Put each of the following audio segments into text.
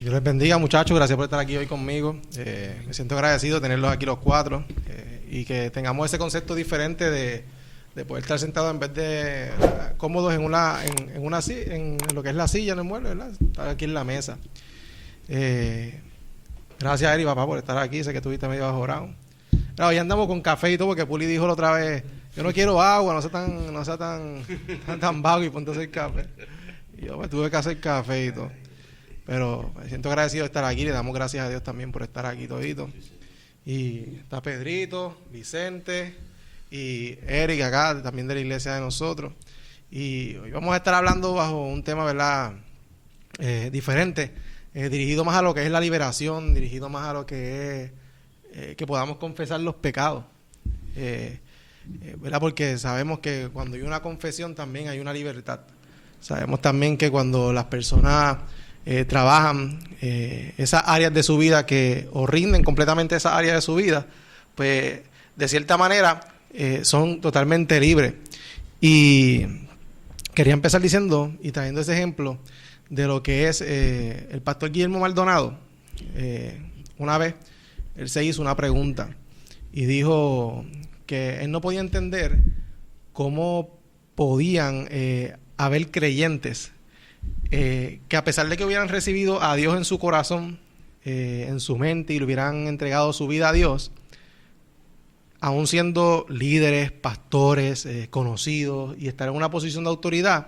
Dios les bendiga, muchachos. Gracias por estar aquí hoy conmigo. Me siento agradecido de tenerlos aquí los cuatro y que tengamos ese concepto diferente de poder estar sentados en vez de cómodos en lo que es la silla, en el mueble, ¿verdad? Estar aquí en la mesa. Gracias, Eri, papá, por estar aquí. Sé que estuviste medio bajorado. Hoy andamos con café y todo porque Puli dijo la otra vez: yo no quiero agua, no sea tan vago y ponte a hacer café. Y yo me tuve que hacer café y todo. Pero me siento agradecido de estar aquí. Le damos gracias a Dios también por estar aquí todito. Y está Pedrito, Vicente y Eric acá, también de la iglesia de nosotros. Y hoy vamos a estar hablando bajo un tema, ¿verdad? Diferente, dirigido más a lo que es la liberación, dirigido más a lo que es que podamos confesar los pecados. ¿Verdad? Porque sabemos que cuando hay una confesión también hay una libertad. Sabemos también que cuando las personas trabajan esas áreas de su vida o rinden completamente esas áreas de su vida, pues de cierta manera son totalmente libres. Y quería empezar diciendo y trayendo ese ejemplo de lo que es el pastor Guillermo Maldonado. Una vez él se hizo una pregunta y dijo que él no podía entender cómo podían haber creyentes que a pesar de que hubieran recibido a Dios en su corazón, en su mente, y le hubieran entregado su vida a Dios, aún siendo líderes, pastores, conocidos, y estar en una posición de autoridad,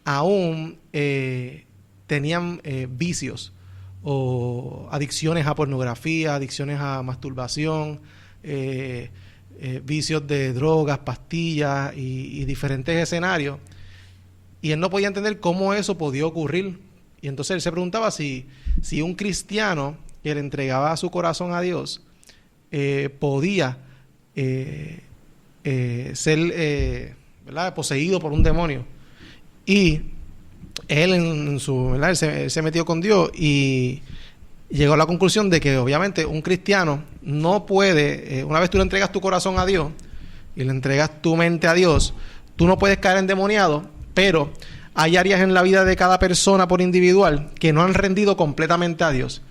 aún tenían vicios o adicciones a pornografía, adicciones a masturbación, vicios de drogas, pastillas y diferentes escenarios. Y él no podía entender cómo eso podía ocurrir. Y entonces él se preguntaba si un cristiano que le entregaba su corazón a Dios podía ser ¿verdad? Poseído por un demonio. Y él ¿verdad? Él se metió con Dios y llegó a la conclusión de que obviamente un cristiano no puede, una vez tú le entregas tu corazón a Dios y le entregas tu mente a Dios, tú no puedes caer endemoniado. Pero hay áreas en la vida de cada persona por individual que no han rendido completamente a Dios.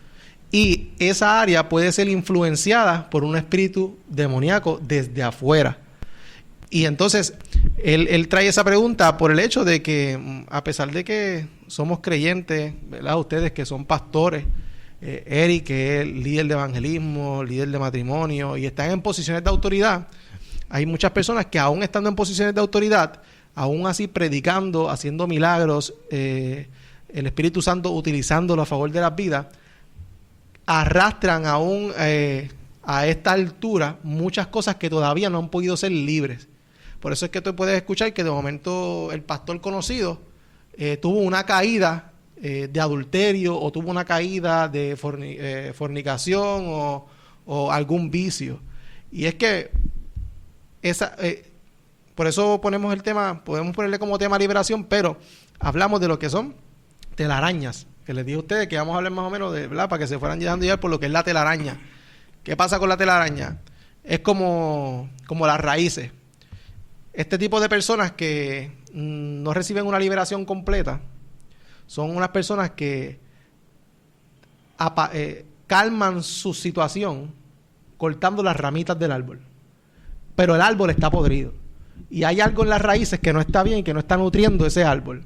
Y esa área puede ser influenciada por un espíritu demoníaco desde afuera. Y entonces él trae esa pregunta por el hecho de que, a pesar de que somos creyentes, ¿verdad? Ustedes que son pastores, Eric, que es líder de evangelismo, líder de matrimonio, y están en posiciones de autoridad, hay muchas personas que aún estando en posiciones de autoridad, aún así predicando, haciendo milagros, el Espíritu Santo utilizándolo a favor de las vidas, arrastran aún a esta altura muchas cosas que todavía no han podido ser libres. Por eso es que tú puedes escuchar que de momento el pastor conocido tuvo una caída de adulterio o tuvo una caída de fornicación o algún vicio. Y es que por eso ponemos el tema, podemos ponerle como tema liberación, pero hablamos de lo que son telarañas, que les dije a ustedes que vamos a hablar más o menos de, ¿verdad? Para que se fueran dejando llevar por lo que es la telaraña. ¿Qué pasa con la telaraña? Es como las raíces. Este tipo de personas que no reciben una liberación completa son unas personas que calman su situación cortando las ramitas del árbol. Pero el árbol está podrido. Y hay algo en las raíces que no está bien, que no está nutriendo ese árbol.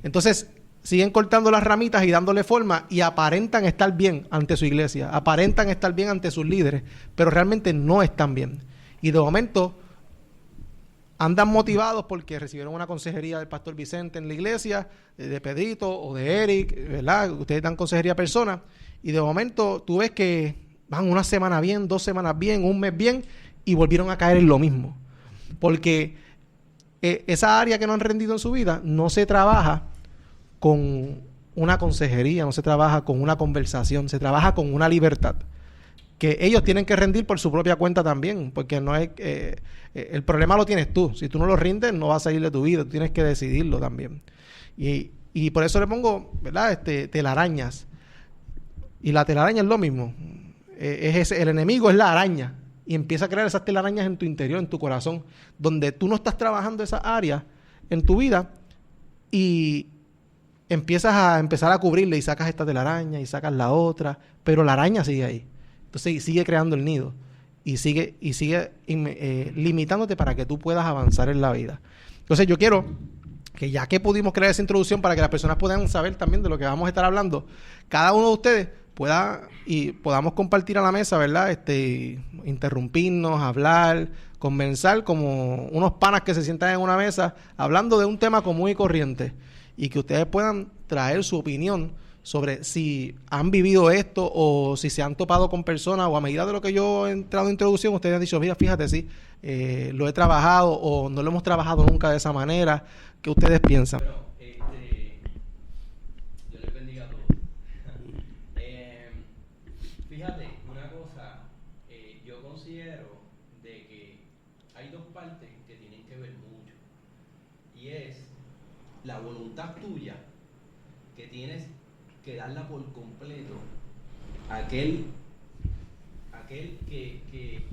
Entonces siguen cortando las ramitas y dándole forma y aparentan estar bien ante su iglesia, aparentan estar bien ante sus líderes, pero realmente no están bien. Y de momento andan motivados porque recibieron una consejería del pastor Vicente en la iglesia, de Pedrito o de Eric, ¿verdad? Ustedes dan consejería a personas y de momento tú ves que van una semana bien, 2 semanas bien, un mes bien y volvieron a caer en lo mismo. Porque esa área que no han rendido en su vida no se trabaja con una consejería, no se trabaja con una conversación, se trabaja con una libertad que ellos tienen que rendir por su propia cuenta también, porque no es el problema lo tienes tú. Si tú no lo rindes, no va a salir de tu vida, tú tienes que decidirlo también. Y por eso le pongo, ¿verdad? Telarañas. Y la telaraña es lo mismo. El enemigo es la araña. Y empieza a crear esas telarañas en tu interior, en tu corazón, donde tú no estás trabajando esa área en tu vida y empezar a cubrirle y sacas esta telaraña y sacas la otra, pero la araña sigue ahí. Entonces sigue creando el nido y sigue limitándote para que tú puedas avanzar en la vida. Entonces yo quiero que, ya que pudimos crear esa introducción para que las personas puedan saber también de lo que vamos a estar hablando, cada uno de ustedes podamos compartir a la mesa, ¿verdad? Interrumpirnos, hablar, conversar como unos panas que se sientan en una mesa hablando de un tema común y corriente, y que ustedes puedan traer su opinión sobre si han vivido esto o si se han topado con personas, o a medida de lo que yo he entrado en introducción, ustedes han dicho, mira, fíjate, sí, lo he trabajado o no lo hemos trabajado nunca de esa manera. ¿Qué ustedes piensan? Bueno, Dios les bendiga a todos. Fíjate, una cosa, yo considero de que hay dos partes que tienen que ver mucho, y es la voluntad tuya, que tienes que darla por completo a aquel que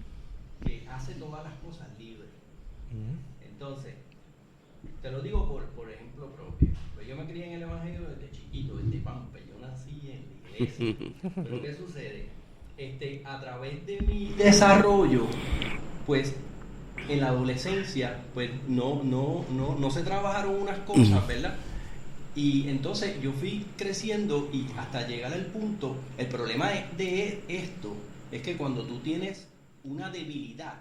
hace todas las cosas libres. Entonces, te lo digo por ejemplo propio. Pues yo me crié en el Evangelio desde chiquito, desde Pampa. Yo nací en la iglesia. Pero ¿qué sucede? A través de mi desarrollo, pues en la adolescencia, pues no se trabajaron unas cosas, ¿verdad? Y entonces yo fui creciendo y hasta llegar al punto. El problema de esto es que cuando tú tienes una debilidad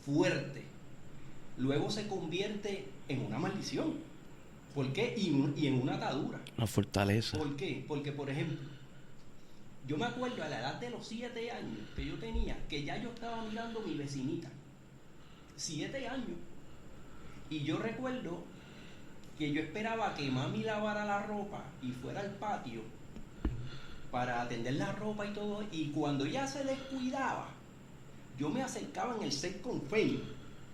fuerte, luego se convierte en una maldición. ¿Por qué? Y en una atadura. Una fortaleza. ¿Por qué? Porque, por ejemplo, yo me acuerdo a la edad de los 7 años que yo tenía, que ya yo estaba mirando a mi vecinita. 7 años. Y yo recuerdo que yo esperaba que mami lavara la ropa y fuera al patio para atender la ropa y todo. Y cuando ella se descuidaba, yo me acercaba en el set con Feli,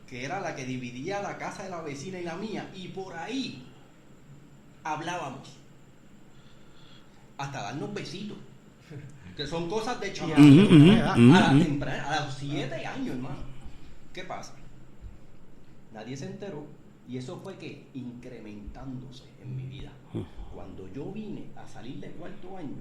que era la que dividía la casa de la vecina y la mía, y por ahí hablábamos hasta darnos besitos, que son cosas de chamaco, a los 7 años, hermano. ¿Qué pasa? Nadie se enteró, y eso fue que incrementándose en mi vida. Cuando yo vine a salir de 4º año,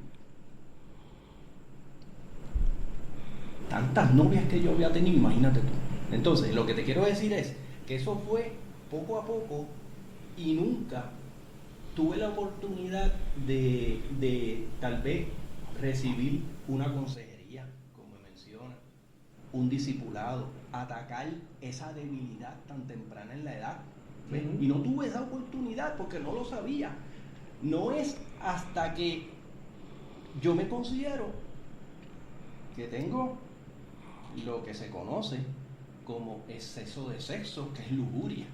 tantas novias que yo había tenido, imagínate tú. Entonces, lo que te quiero decir es que eso fue poco a poco, y nunca tuve la oportunidad de tal vez recibir una consejería, como menciona, un discipulado, atacar esa debilidad tan temprana en la edad. Y no tuve esa oportunidad porque no lo sabía. No es hasta que yo me considero que tengo lo que se conoce como exceso de sexo, que es lujuria,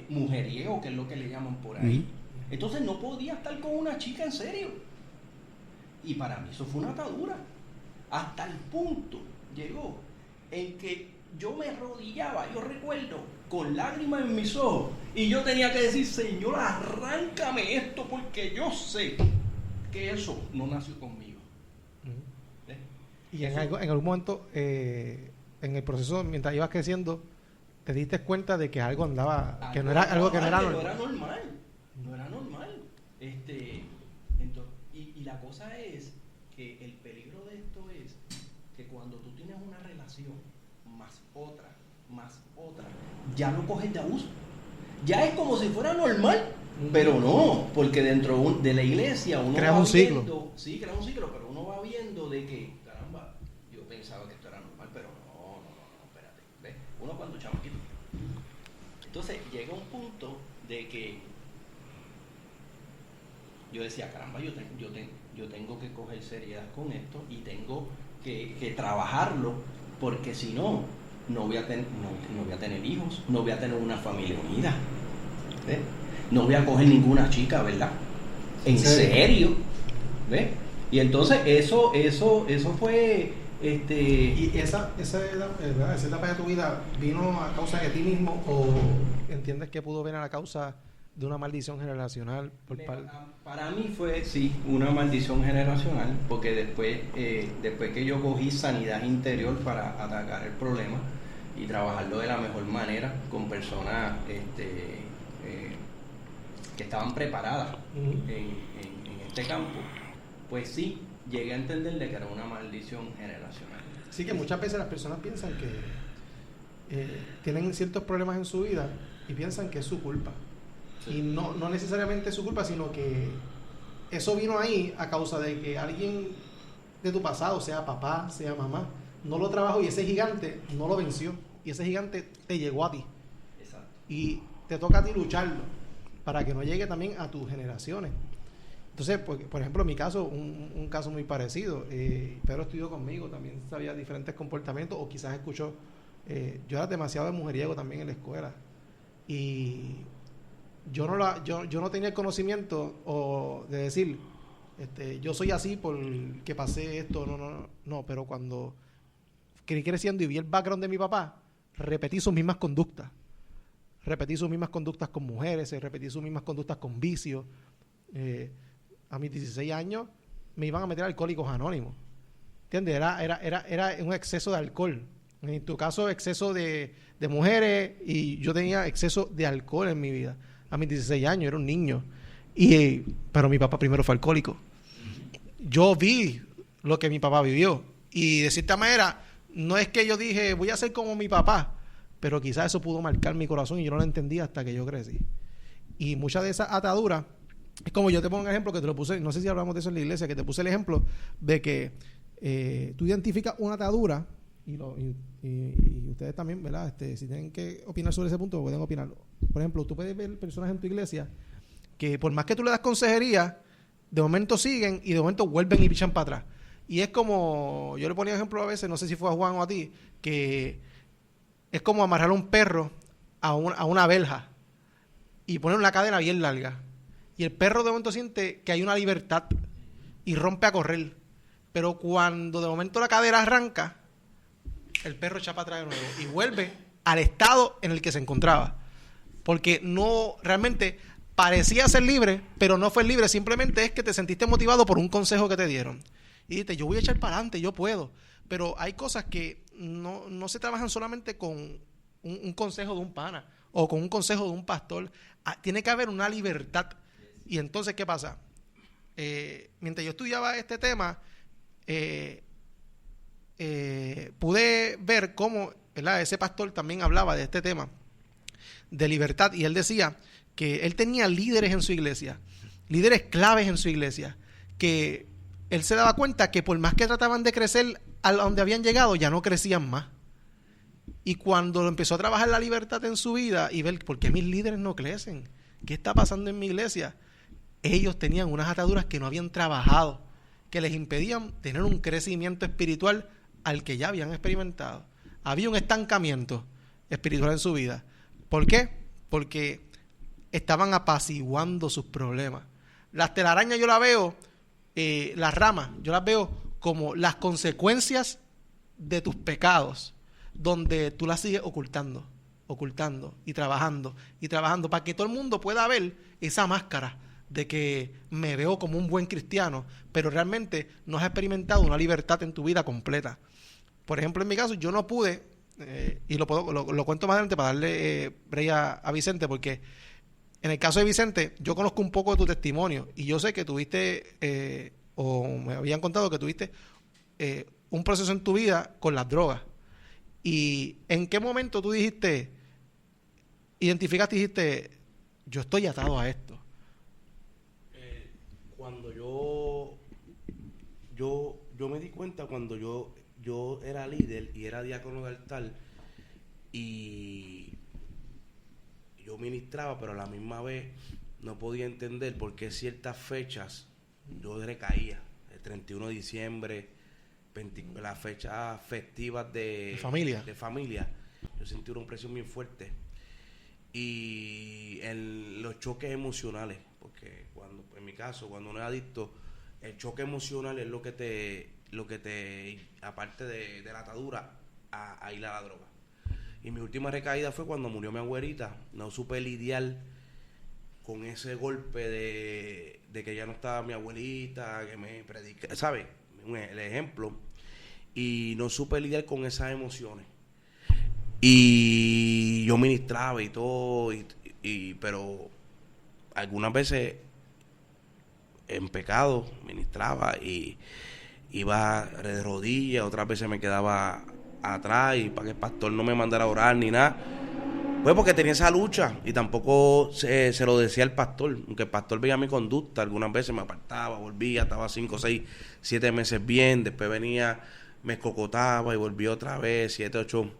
mujeriego, que es lo que le llaman por ahí. Entonces no podía estar con una chica en serio, y para mí eso fue una atadura. Hasta el punto llegó en que yo me arrodillaba, yo recuerdo, con lágrimas en mis ojos, y yo tenía que decir: Señor, arráncame esto, porque yo sé que eso no nació conmigo. Y en algún momento, en el proceso, mientras ibas creciendo, te diste cuenta de que algo andaba, que no era algo que no era normal. No era normal. Entonces, y la cosa es que el peligro de esto es que cuando tú tienes una relación más otra, ya lo coges de abuso. Ya es como si fuera normal, pero no, porque dentro de la iglesia uno crea va un viendo, ciclo. Sí, crea un ciclo, pero uno va viendo de que, caramba, yo pensaba que esto era normal, pero no, espérate, ¿ves? Uno cuando chamaquito. Entonces llega un punto de que yo decía, caramba, yo tengo que coger seriedad con esto, y tengo que trabajarlo, porque si no voy a tener hijos, no voy a tener una familia unida, ¿ves? No voy a coger ninguna chica, ¿verdad? En serio, ¿ves? Y entonces eso fue ¿Y esa etapa de tu vida vino a causa de ti mismo, o entiendes que pudo venir a causa de una maldición generacional Para mí fue, sí, una maldición generacional, porque después que yo cogí sanidad interior para atacar el problema y trabajarlo de la mejor manera con personas que estaban preparadas en este campo, pues sí, llegué a entender de que era una maldición generacional. Sí, que muchas veces las personas piensan que tienen ciertos problemas en su vida y piensan que es su culpa. Sí. Y no necesariamente es su culpa, sino que eso vino ahí a causa de que alguien de tu pasado, sea papá, sea mamá, no lo trabajó y ese gigante no lo venció. Y ese gigante te llegó a ti. Exacto. Y te toca a ti lucharlo para que no llegue también a tus generaciones. Entonces, por ejemplo, en mi caso, un caso muy parecido. Pedro estudió conmigo, también sabía diferentes comportamientos, o quizás escuchó. Yo era demasiado de mujeriego también en la escuela. Y yo no tenía el conocimiento de decir, yo soy así porque pasé esto, no. Pero cuando creí creciendo y vi el background de mi papá, repetí sus mismas conductas. Repetí sus mismas conductas con mujeres, repetí sus mismas conductas con vicios. A mis 16 años me iban a meter a Alcohólicos Anónimos. ¿Entiendes? Era un exceso de alcohol. En tu caso, exceso de mujeres, y yo tenía exceso de alcohol en mi vida. A mis 16 años, era un niño. Pero mi papá primero fue alcohólico. Yo vi lo que mi papá vivió. Y de cierta manera, no es que yo dije, voy a ser como mi papá, pero quizás eso pudo marcar mi corazón y yo no lo entendí hasta que yo crecí. Y muchas de esas ataduras, es como yo te pongo un ejemplo que te lo puse, no sé si hablamos de eso en la iglesia, que te puse el ejemplo de que tú identificas una atadura, y ustedes también, ¿verdad? Si tienen que opinar sobre ese punto, pueden opinar. Por ejemplo, tú puedes ver personas en tu iglesia que por más que tú le das consejería, de momento siguen y de momento vuelven y pichan para atrás. Y es como, yo le ponía ejemplo a veces, no sé si fue a Juan o a ti, que es como amarrar un perro a una verja y poner una cadena bien larga. Y el perro de momento siente que hay una libertad y rompe a correr. Pero cuando de momento la cadera arranca, el perro echa para atrás de nuevo y vuelve al estado en el que se encontraba. Porque no, realmente parecía ser libre, pero no fue libre. Simplemente es que te sentiste motivado por un consejo que te dieron. Y dijiste, yo voy a echar para adelante, yo puedo. Pero hay cosas que no se trabajan solamente con un consejo de un pana o con un consejo de un pastor. Tiene que haber una libertad. Y entonces, ¿qué pasa? Mientras yo estudiaba este tema, pude ver cómo, ¿verdad?, ese pastor también hablaba de este tema de libertad, y él decía que él tenía líderes en su iglesia, líderes claves en su iglesia, que él se daba cuenta que por más que trataban de crecer a donde habían llegado, ya no crecían más. Y cuando empezó a trabajar la libertad en su vida y ver por qué mis líderes no crecen, qué está pasando en mi iglesia, ellos tenían unas ataduras que no habían trabajado, que les impedían tener un crecimiento espiritual al que ya habían experimentado. Había un estancamiento espiritual en su vida. ¿Por qué? Porque estaban apaciguando sus problemas. Las telarañas yo las veo, las ramas, yo las veo como las consecuencias de tus pecados, donde tú las sigues ocultando y trabajando para que todo el mundo pueda ver esa máscara de que me veo como un buen cristiano, pero realmente no has experimentado una libertad en tu vida completa. Por ejemplo, en mi caso, yo no pude, y lo cuento más adelante para darle break a Vicente, porque en el caso de Vicente, yo conozco un poco de tu testimonio, y yo sé que tuviste, o me habían contado que tuviste un proceso en tu vida con las drogas. ¿Y en qué momento tú identificaste y dijiste, yo estoy atado a esto? Cuando yo me di cuenta, cuando yo era líder y era diácono de altar, y yo ministraba, pero a la misma vez no podía entender por qué ciertas fechas yo recaía. El 31 de diciembre, las fechas festivas de familia, yo sentí una presión bien fuerte. Y los choques emocionales, porque en mi caso, cuando uno es adicto, el choque emocional es lo que te aparte de la atadura, a ir a la droga. Y mi última recaída fue cuando murió mi abuelita. No supe lidiar con ese golpe de que ya no estaba mi abuelita, que me predica, ¿sabes? El ejemplo. Y no supe lidiar con esas emociones. Y yo ministraba y todo, pero algunas veces en pecado ministraba y iba de rodillas, otras veces me quedaba atrás y para que el pastor no me mandara a orar ni nada. Pues porque tenía esa lucha y tampoco se lo decía el pastor, aunque el pastor veía mi conducta, algunas veces me apartaba, volvía, estaba 5, 6, 7 meses bien, después venía, me escocotaba y volvía otra vez, 7, 8,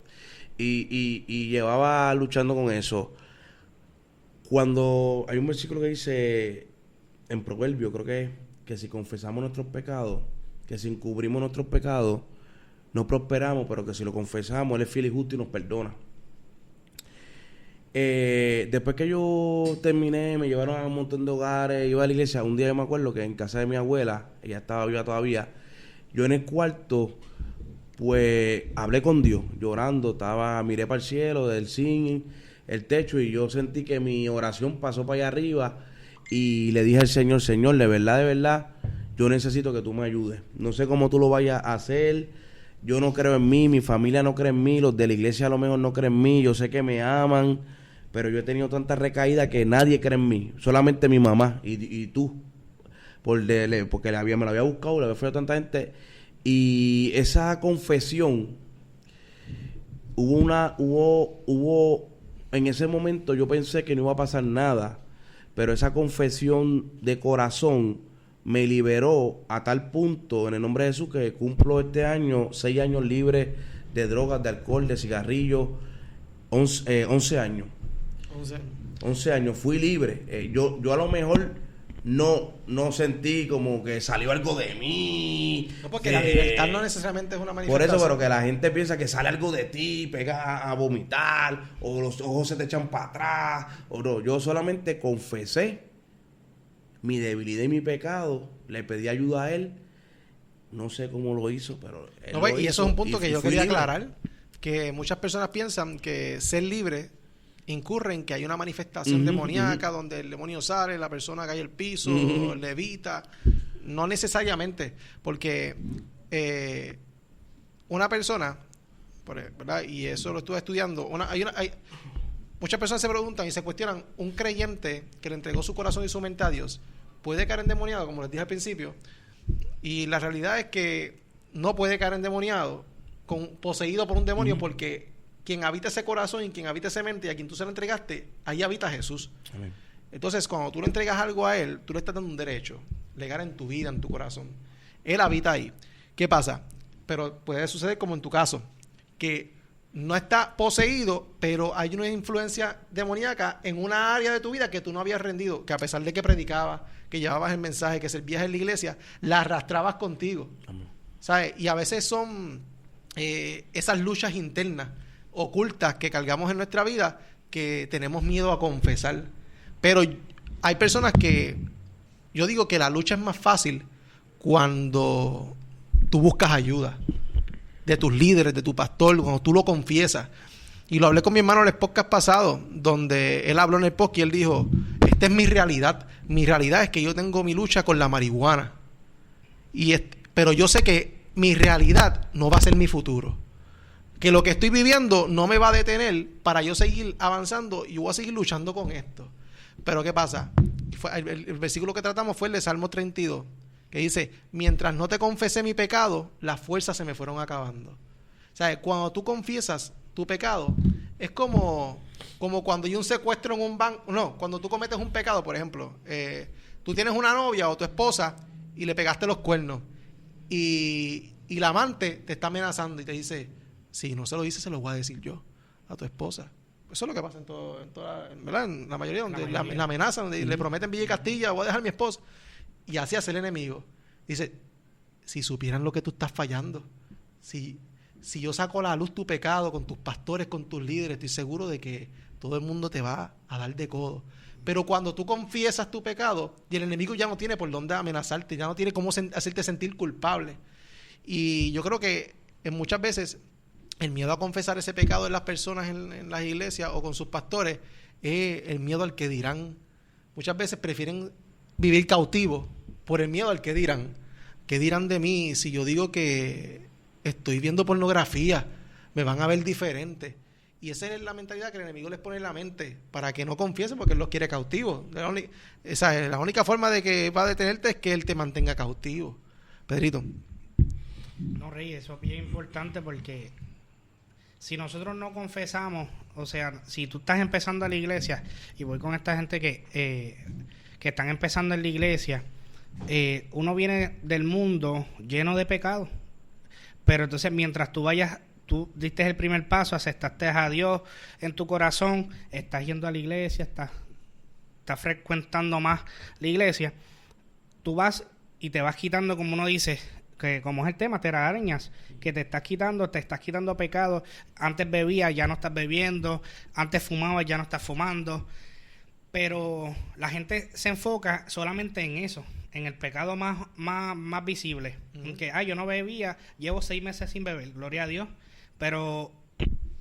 y llevaba luchando con eso. Cuando hay un versículo que dice en Proverbio, creo que si confesamos nuestros pecados, que si encubrimos nuestros pecados, no prosperamos, pero que si lo confesamos, Él es fiel y justo y nos perdona. Después que yo terminé, me llevaron a un montón de hogares, iba a la iglesia. Un día yo me acuerdo que en casa de mi abuela, ella estaba viva todavía, yo en el cuarto, pues hablé con Dios, llorando, miré para el cielo, del zinc, el techo, y yo sentí que mi oración pasó para allá arriba, y le dije al Señor, Señor, de verdad, yo necesito que tú me ayudes. No sé cómo tú lo vayas a hacer, yo no creo en mí, mi familia no cree en mí, los de la iglesia a lo mejor no creen en mí, yo sé que me aman, pero yo he tenido tantas recaídas que nadie cree en mí, solamente mi mamá y tú, porque me lo había buscado, le había fallado a tanta gente, y esa confesión, hubo en ese momento yo pensé que no iba a pasar nada, pero esa confesión de corazón me liberó a tal punto, en el nombre de Jesús, que cumplo este año 6 años libre de drogas, de alcohol, de cigarrillos, 11 años. 11 años, fui libre. Yo a lo mejor no sentí como que salió algo de mí. No, porque la libertad no necesariamente es una manifestación. Por eso, pero que la gente piensa que sale algo de ti, pega a vomitar, o los ojos se te echan para atrás, o no. Yo solamente confesé mi debilidad y mi pecado, le pedí ayuda a Él. No sé cómo lo hizo, pero Él no, lo y hizo, eso es un punto que yo quería libre. aclarar, que muchas personas piensan que ser libre incurre en que hay una manifestación demoníaca donde el demonio sale, la persona cae al piso, levita. No necesariamente, porque una persona, ¿verdad? Y eso lo estuve estudiando, muchas personas se preguntan y se cuestionan, un creyente que le entregó su corazón y su mente a Dios, ¿puede caer endemoniado? Como les dije al principio, y la realidad es que no puede caer endemoniado, poseído por un demonio, porque quien habita ese corazón y quien habita esa mente y a quien tú se lo entregaste, ahí habita Jesús. Amén. Entonces, cuando tú le entregas algo a Él, tú le estás dando un derecho legal en tu vida, en tu corazón. Él habita ahí. ¿Qué pasa? Pero puede suceder como en tu caso, que no está poseído, pero hay una influencia demoníaca en una área de tu vida que tú no habías rendido, que a pesar de que predicabas, que llevabas el mensaje, que servías en la iglesia, la arrastrabas contigo. Amén. ¿Sabes? Y a veces son esas luchas internas ocultas que cargamos en nuestra vida que tenemos miedo a confesar. Pero hay personas que yo digo que la lucha es más fácil cuando tú buscas ayuda de tus líderes, de tu pastor, cuando tú lo confiesas. Y lo hablé con mi hermano en el podcast pasado, donde él habló en el podcast y él dijo, esta es mi realidad. Mi realidad es que yo tengo mi lucha con la marihuana. Pero yo sé que mi realidad no va a ser mi futuro. Que lo que estoy viviendo no me va a detener para yo seguir avanzando y voy a seguir luchando con esto. Pero ¿qué pasa? El versículo que tratamos fue el de Salmo 32, que dice, mientras no te confesé mi pecado, las fuerzas se me fueron acabando. O sea, cuando tú confiesas tu pecado, es como cuando hay un secuestro en un banco. No, cuando tú cometes un pecado, por ejemplo, tú tienes una novia o tu esposa y le pegaste los cuernos y la amante te está amenazando y te dice, si no se lo dice, se lo voy a decir yo a tu esposa. Eso es lo que pasa ¿verdad? En la mayoría, donde la amenazan, donde le prometen Villa y Castilla, voy a dejar a mi esposa. Y así hace el enemigo. Dice, si supieran lo que tú estás fallando, si yo saco a la luz tu pecado con tus pastores, con tus líderes, estoy seguro de que todo el mundo te va a dar de codo. Pero cuando tú confiesas tu pecado, y el enemigo ya no tiene por dónde amenazarte, ya no tiene cómo hacerte sentir culpable. Y yo creo que muchas veces el miedo a confesar ese pecado en las personas en las iglesias o con sus pastores es el miedo al que dirán. Muchas veces prefieren vivir cautivos por el miedo al que dirán. ¿Qué dirán de mí si yo digo que estoy viendo pornografía? Me van a ver diferente. Y esa es la mentalidad que el enemigo les pone en la mente para que no confiesen, porque él los quiere cautivos. La única forma de que va a detenerte es que él te mantenga cautivo. Pedrito. No, Rey, eso es bien importante porque si nosotros no confesamos, o sea, si tú estás empezando a la iglesia, y voy con esta gente que están empezando en la iglesia, uno viene del mundo lleno de pecado, pero entonces mientras tú diste el primer paso, aceptaste a Dios en tu corazón, estás yendo a la iglesia, estás frecuentando más la iglesia, tú vas y te vas quitando, como uno dice, que como es el tema, telarañas, que te estás quitando pecado. Antes bebías, ya no estás bebiendo. Antes fumabas, ya no estás fumando. Pero la gente se enfoca solamente en eso, en el pecado más visible. En que, yo no bebía, llevo 6 meses sin beber, gloria a Dios. Pero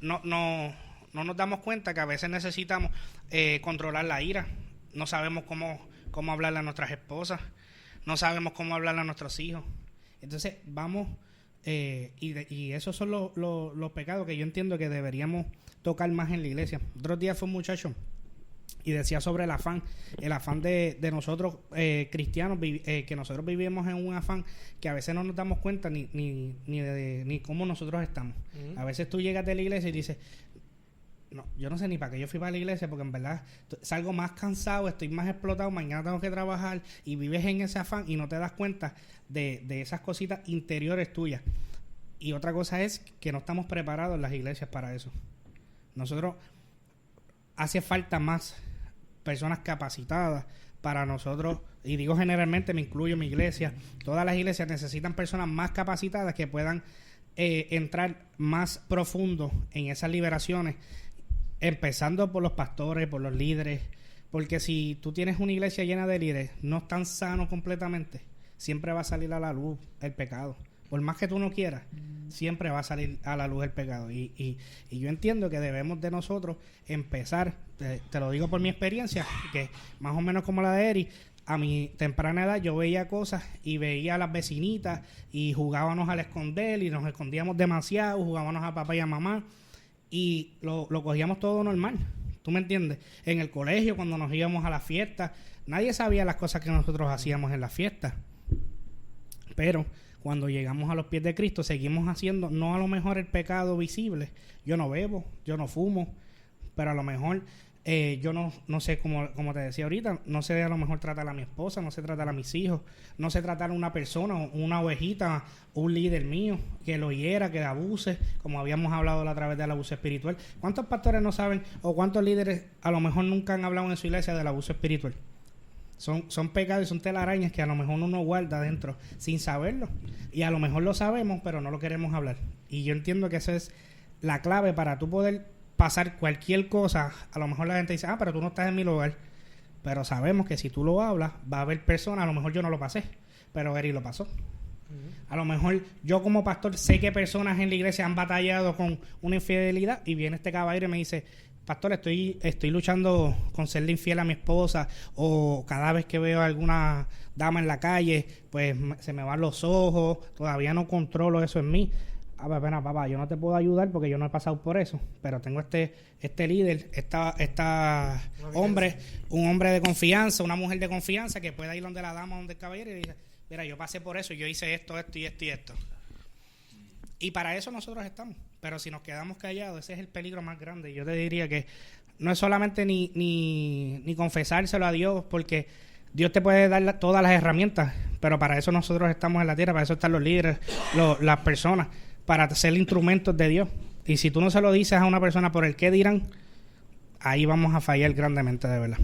no nos damos cuenta que a veces necesitamos controlar la ira. No sabemos cómo hablarle a nuestras esposas. No sabemos cómo hablarle a nuestros hijos. Entonces vamos, y esos son los pecados que yo entiendo que deberíamos tocar más en la iglesia. Otro día fue un muchacho y decía sobre el afán de nosotros cristianos, que nosotros vivimos en un afán que a veces no nos damos cuenta ni cómo nosotros estamos. A veces tú llegas de la iglesia y dices, no, yo no sé ni para qué yo fui para la iglesia, porque en verdad salgo más cansado, estoy más explotado, mañana tengo que trabajar, y vives en ese afán y no te das cuenta de esas cositas interiores tuyas. Y otra cosa es que no estamos preparados en las iglesias para eso. Nosotros hace falta más personas capacitadas para nosotros, y digo generalmente, me incluyo en mi iglesia, todas las iglesias necesitan personas más capacitadas que puedan entrar más profundo en esas liberaciones, empezando por los pastores, por los líderes, porque si tú tienes una iglesia llena de líderes, no están sanos completamente, siempre va a salir a la luz el pecado. Por más que tú no quieras, siempre va a salir a la luz el pecado. Y yo entiendo que debemos de nosotros empezar, te lo digo por mi experiencia, que más o menos como la de Eri, a mi temprana edad yo veía cosas y veía a las vecinitas y jugábamos al esconder y nos escondíamos demasiado, jugábamos a papá y a mamá y lo cogíamos todo normal. ¿Tú me entiendes? En el colegio, cuando nos íbamos a las fiestas, nadie sabía las cosas que nosotros hacíamos en las fiestas. Pero cuando llegamos a los pies de Cristo, seguimos haciendo, no a lo mejor el pecado visible. Yo no bebo, yo no fumo, pero a lo mejor yo no sé, como te decía ahorita, no sé a lo mejor tratar a mi esposa, no sé tratar a mis hijos, no sé tratar a una persona, una ovejita, un líder mío, que lo hiera, que abuse, como habíamos hablado a través del abuso espiritual. ¿Cuántos pastores no saben, o cuántos líderes a lo mejor nunca han hablado en su iglesia del abuso espiritual? Son pecados y son telarañas que a lo mejor uno guarda dentro sin saberlo. Y a lo mejor lo sabemos, pero no lo queremos hablar. Y yo entiendo que esa es la clave para tú poder pasar cualquier cosa. A lo mejor la gente dice, pero tú no estás en mi lugar. Pero sabemos que si tú lo hablas, va a haber personas, a lo mejor yo no lo pasé, pero Eri lo pasó. A lo mejor yo como pastor sé que personas en la iglesia han batallado con una infidelidad y viene este caballero y me dice, pastor, estoy luchando con serle infiel a mi esposa, o cada vez que veo a alguna dama en la calle, pues se me van los ojos, todavía no controlo eso en mí. Papá, yo no te puedo ayudar porque yo no he pasado por eso, pero tengo este líder, un hombre de confianza, una mujer de confianza que pueda ir donde la dama, donde el caballero y dice, mira, yo pasé por eso, yo hice esto y esto. Y para eso nosotros estamos. Pero si nos quedamos callados, ese es el peligro más grande. Yo te diría que no es solamente ni confesárselo a Dios, porque Dios te puede dar todas las herramientas, pero para eso nosotros estamos en la tierra, para eso están los líderes, las personas, para ser instrumentos de Dios. Y si tú no se lo dices a una persona por el qué dirán, ahí vamos a fallar grandemente, de verdad.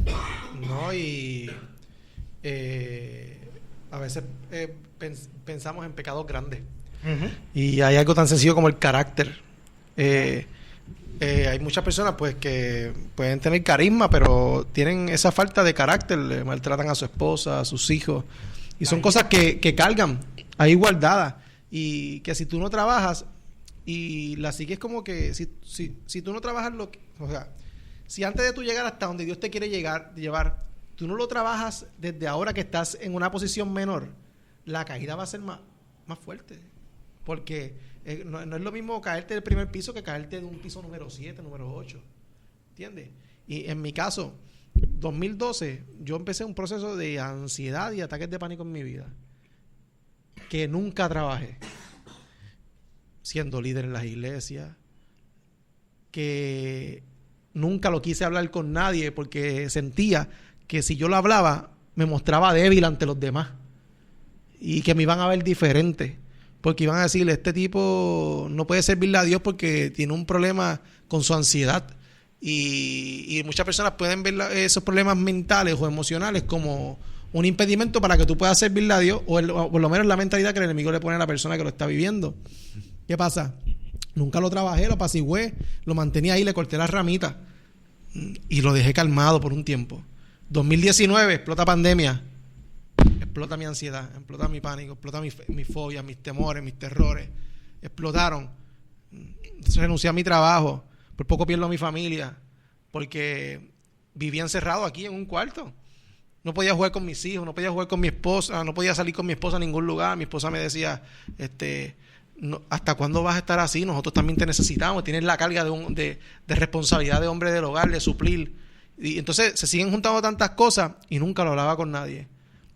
No, y a veces pensamos en pecados grandes. Uh-huh. Y hay algo tan sencillo como el carácter. Hay muchas personas pues que pueden tener carisma, pero tienen esa falta de carácter, le maltratan a su esposa, a sus hijos, y son cosas que cargan ahí guardadas, y que si tú no trabajas y la sigues, como que si tú no trabajas o sea, si antes de tú llegar hasta donde Dios te quiere llevar, tú no lo trabajas desde ahora que estás en una posición menor, la caída va a ser más fuerte. Porque no es lo mismo caerte del primer piso que caerte de un piso número 7, número 8. ¿Entiendes? Y en mi caso, 2012, yo empecé un proceso de ansiedad y ataques de pánico en mi vida. Que nunca trabajé. Siendo líder en las iglesias. Que nunca lo quise hablar con nadie porque sentía que si yo lo hablaba, me mostraba débil ante los demás. Y que me iban a ver diferente. Porque iban a decirle, este tipo no puede servirle a Dios porque tiene un problema con su ansiedad. Y muchas personas pueden ver esos problemas mentales o emocionales como un impedimento para que tú puedas servirle a Dios, o por lo menos la mentalidad que el enemigo le pone a la persona que lo está viviendo. ¿Qué pasa? Nunca lo trabajé, lo apacigué, lo mantenía ahí, le corté las ramitas y lo dejé calmado por un tiempo. 2019, explota pandemia, explota mi ansiedad, explota mi pánico, explota mis fobias, mis temores, mis terrores, explotaron. Renuncié a mi trabajo. Por poco pierdo a mi familia, porque vivía encerrado aquí en un cuarto. No podía jugar con mis hijos, no podía jugar con mi esposa, no podía salir con mi esposa a ningún lugar. Mi esposa me decía, ¿hasta cuándo vas a estar así? Nosotros también te necesitamos. Tienes la carga de responsabilidad de hombre del hogar, de suplir. Y entonces se siguen juntando tantas cosas y nunca lo hablaba con nadie.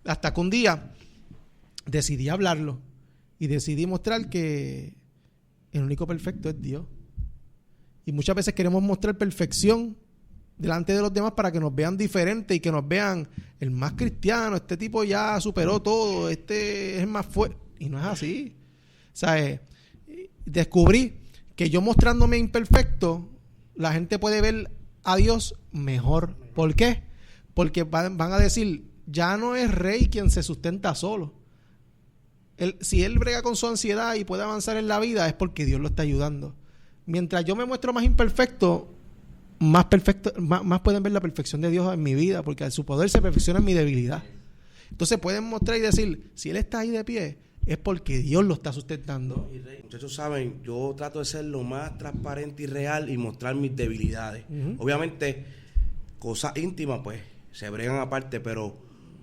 Hasta que un día decidí hablarlo y decidí mostrar que el único perfecto es Dios. Y muchas veces queremos mostrar perfección delante de los demás para que nos vean diferentes y que nos vean el más cristiano. Este tipo ya superó todo, este es el más fuerte. Y no es así. O sea, descubrí que yo mostrándome imperfecto, la gente puede ver a Dios mejor. ¿Por qué? Porque van a decir, ya no es Rey quien se sustenta solo. Si él brega con su ansiedad y puede avanzar en la vida, es porque Dios lo está ayudando. Mientras yo me muestro más imperfecto, más pueden ver la perfección de Dios en mi vida, porque su poder se perfecciona en mi debilidad. Entonces pueden mostrar y decir, si él está ahí de pie, es porque Dios lo está sustentando. Muchachos saben, yo trato de ser lo más transparente y real y mostrar mis debilidades. Obviamente, cosas íntimas pues se bregan aparte, pero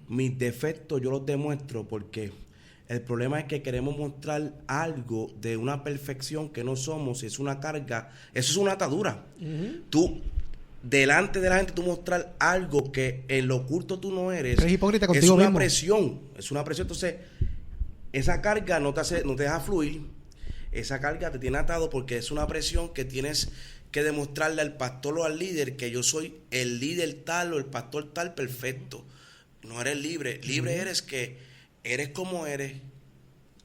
mis defectos yo los demuestro porque el problema es que queremos mostrar algo de una perfección que no somos. Es una carga, eso es una atadura. Tú, delante de la gente, tú mostrar algo que en lo oculto tú no eres. Eres hipócrita contigo es una mismo. presión. Es una presión. Entonces, esa carga no te deja fluir. Esa carga te tiene atado porque es una presión que tienes que demostrarle al pastor o al líder que yo soy el líder tal o el pastor tal perfecto. No eres libre. Libre eres que eres como eres,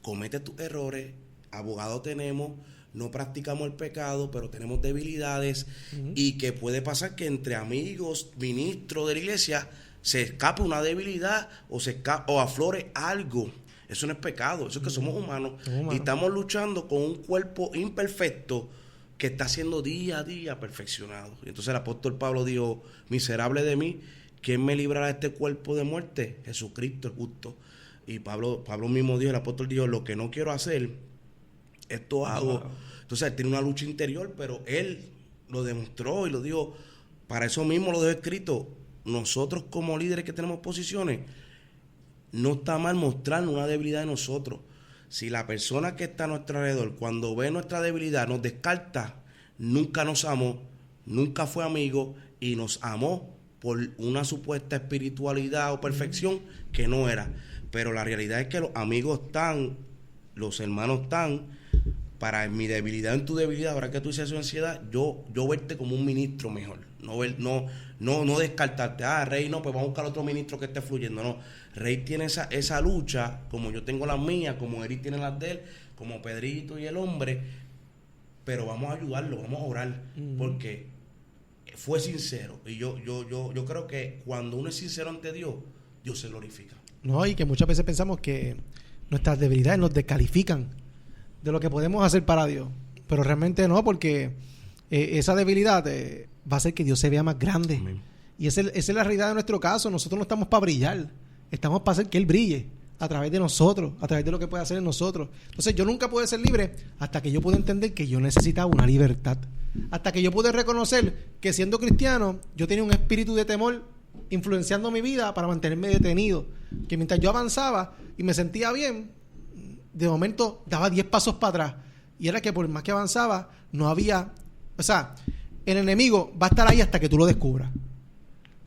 comete tus errores, abogado tenemos, no practicamos el pecado, pero tenemos debilidades y que puede pasar que entre amigos, ministros de la iglesia, se escape una debilidad o aflore algo. Eso no es pecado, eso es que somos humanos y estamos luchando con un cuerpo imperfecto que está siendo día a día perfeccionado. Y entonces el apóstol Pablo dijo, miserable de mí, ¿quién me librará de este cuerpo de muerte? Jesucristo el justo. Y Pablo mismo dijo, el apóstol dijo, lo que no quiero hacer, esto hago. Entonces él tiene una lucha interior, pero él lo demostró y lo dijo, para eso mismo lo dejó escrito. Nosotros como líderes que tenemos posiciones, no está mal mostrarnos una debilidad de nosotros. Si la persona que está a nuestro alrededor, cuando ve nuestra debilidad, nos descarta, nunca nos amó, nunca fue amigo y nos amó por una supuesta espiritualidad o perfección que no era. Pero la realidad es que los amigos están, los hermanos están, para mi debilidad, en tu debilidad, ahora que tú dices eso, ansiedad, yo verte como un ministro mejor. No descartarte, Rey, no, pues vamos a buscar otro ministro que esté fluyendo. No, Rey tiene esa lucha, como yo tengo las mías, como Eric tiene las de él, como Pedrito y el hombre, pero vamos a ayudarlo, vamos a orar, porque fue sincero. Y yo creo que cuando uno es sincero ante Dios, Dios se glorifica. No, y que muchas veces pensamos que nuestras debilidades nos descalifican de lo que podemos hacer para Dios. Pero realmente no, porque esa debilidad va a hacer que Dios se vea más grande. Amén. Y esa es la realidad de nuestro caso. Nosotros no estamos para brillar. Estamos para hacer que Él brille a través de nosotros, a través de lo que puede hacer en nosotros. Entonces yo nunca pude ser libre hasta que yo pude entender que yo necesitaba una libertad. Hasta que yo pude reconocer que siendo cristiano, yo tenía un espíritu de temor influenciando mi vida para mantenerme detenido. Que mientras yo avanzaba y me sentía bien, de momento daba 10 pasos para atrás. Y era que por más que avanzaba, no había... O sea, el enemigo va a estar ahí hasta que tú lo descubras.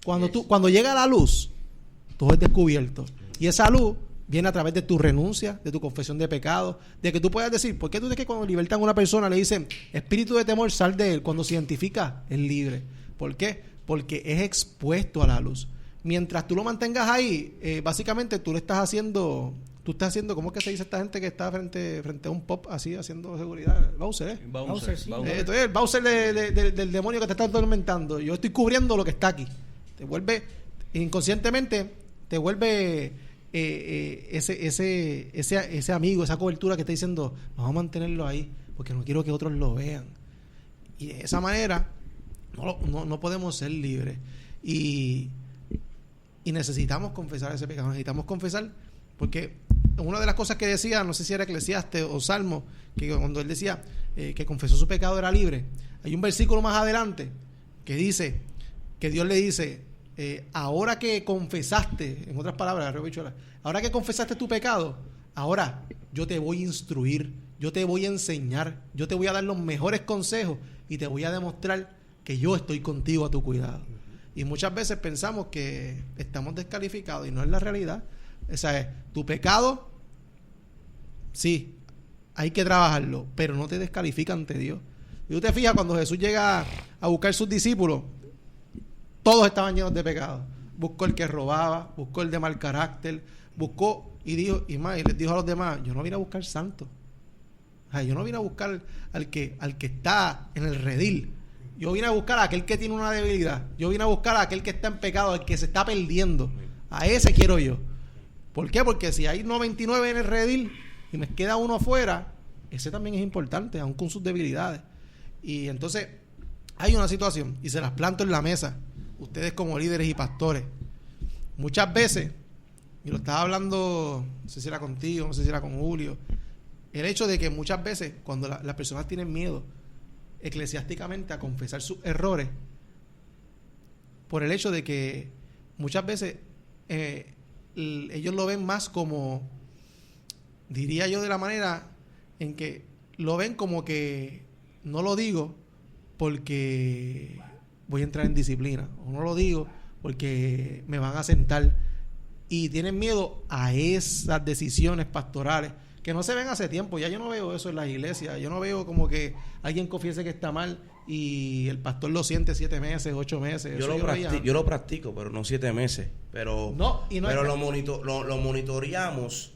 Cuando llega la luz, todo es descubierto. Y esa luz viene a través de tu renuncia, de tu confesión de pecado, de que tú puedas decir, ¿por qué tú crees que cuando libertan a una persona le dicen, espíritu de temor, sal de él? Cuando se identifica, es libre. ¿Por qué? Porque es expuesto a la luz. Mientras tú lo mantengas ahí, básicamente tú estás haciendo, ¿cómo es que se dice esta gente que está frente a un pop así, haciendo seguridad? Bowser, Bowser, sí. Tú eres el Bowser del demonio que te está atormentando. Yo estoy cubriendo lo que está aquí. Te vuelve, inconscientemente, te vuelve ese amigo, esa cobertura que está diciendo, vamos a mantenerlo ahí, porque no quiero que otros lo vean. Y de esa manera, no podemos ser libres. Y necesitamos confesar ese pecado. Necesitamos confesar, porque una de las cosas que decía, no sé si era Eclesiastes o Salmo, que cuando él decía que confesó su pecado era libre, hay un versículo más adelante que dice, que Dios le dice, ahora que confesaste, en otras palabras, ahora que confesaste tu pecado, ahora yo te voy a instruir, yo te voy a enseñar, yo te voy a dar los mejores consejos y te voy a demostrar que yo estoy contigo a tu cuidado. Y muchas veces pensamos que estamos descalificados y no es la realidad. O sea, tu pecado, sí, hay que trabajarlo, pero no te descalifica ante Dios. Y tú te fijas, cuando Jesús llega a buscar sus discípulos, todos estaban llenos de pecado. Buscó el que robaba, buscó el de mal carácter, buscó y les dijo a los demás, yo no vine a buscar santos. O sea, yo no vine a buscar al que está en el redil. Yo vine a buscar a aquel que tiene una debilidad. Yo vine a buscar a aquel que está en pecado, al que se está perdiendo. A ese quiero yo. ¿Por qué? Porque si hay 99 en el redil y me queda uno afuera, ese también es importante, aun con sus debilidades. Y entonces hay una situación y se las planto en la mesa. Ustedes como líderes y pastores, muchas veces, y lo estaba hablando, no sé si era contigo, no sé si era con Julio, el hecho de que muchas veces cuando las personas tienen miedo eclesiásticamente a confesar sus errores, por el hecho de que muchas veces ellos lo ven más como, diría yo de la manera en que lo ven como que no lo digo porque voy a entrar en disciplina, o no lo digo porque me van a sentar, y tienen miedo a esas decisiones pastorales que no se ven hace tiempo. Ya yo no veo eso en las iglesias. Yo no veo como que alguien confiese que está mal y el pastor lo siente 7 meses, 8 meses. Yo lo practico, pero no 7 meses. Pero lo monitoreamos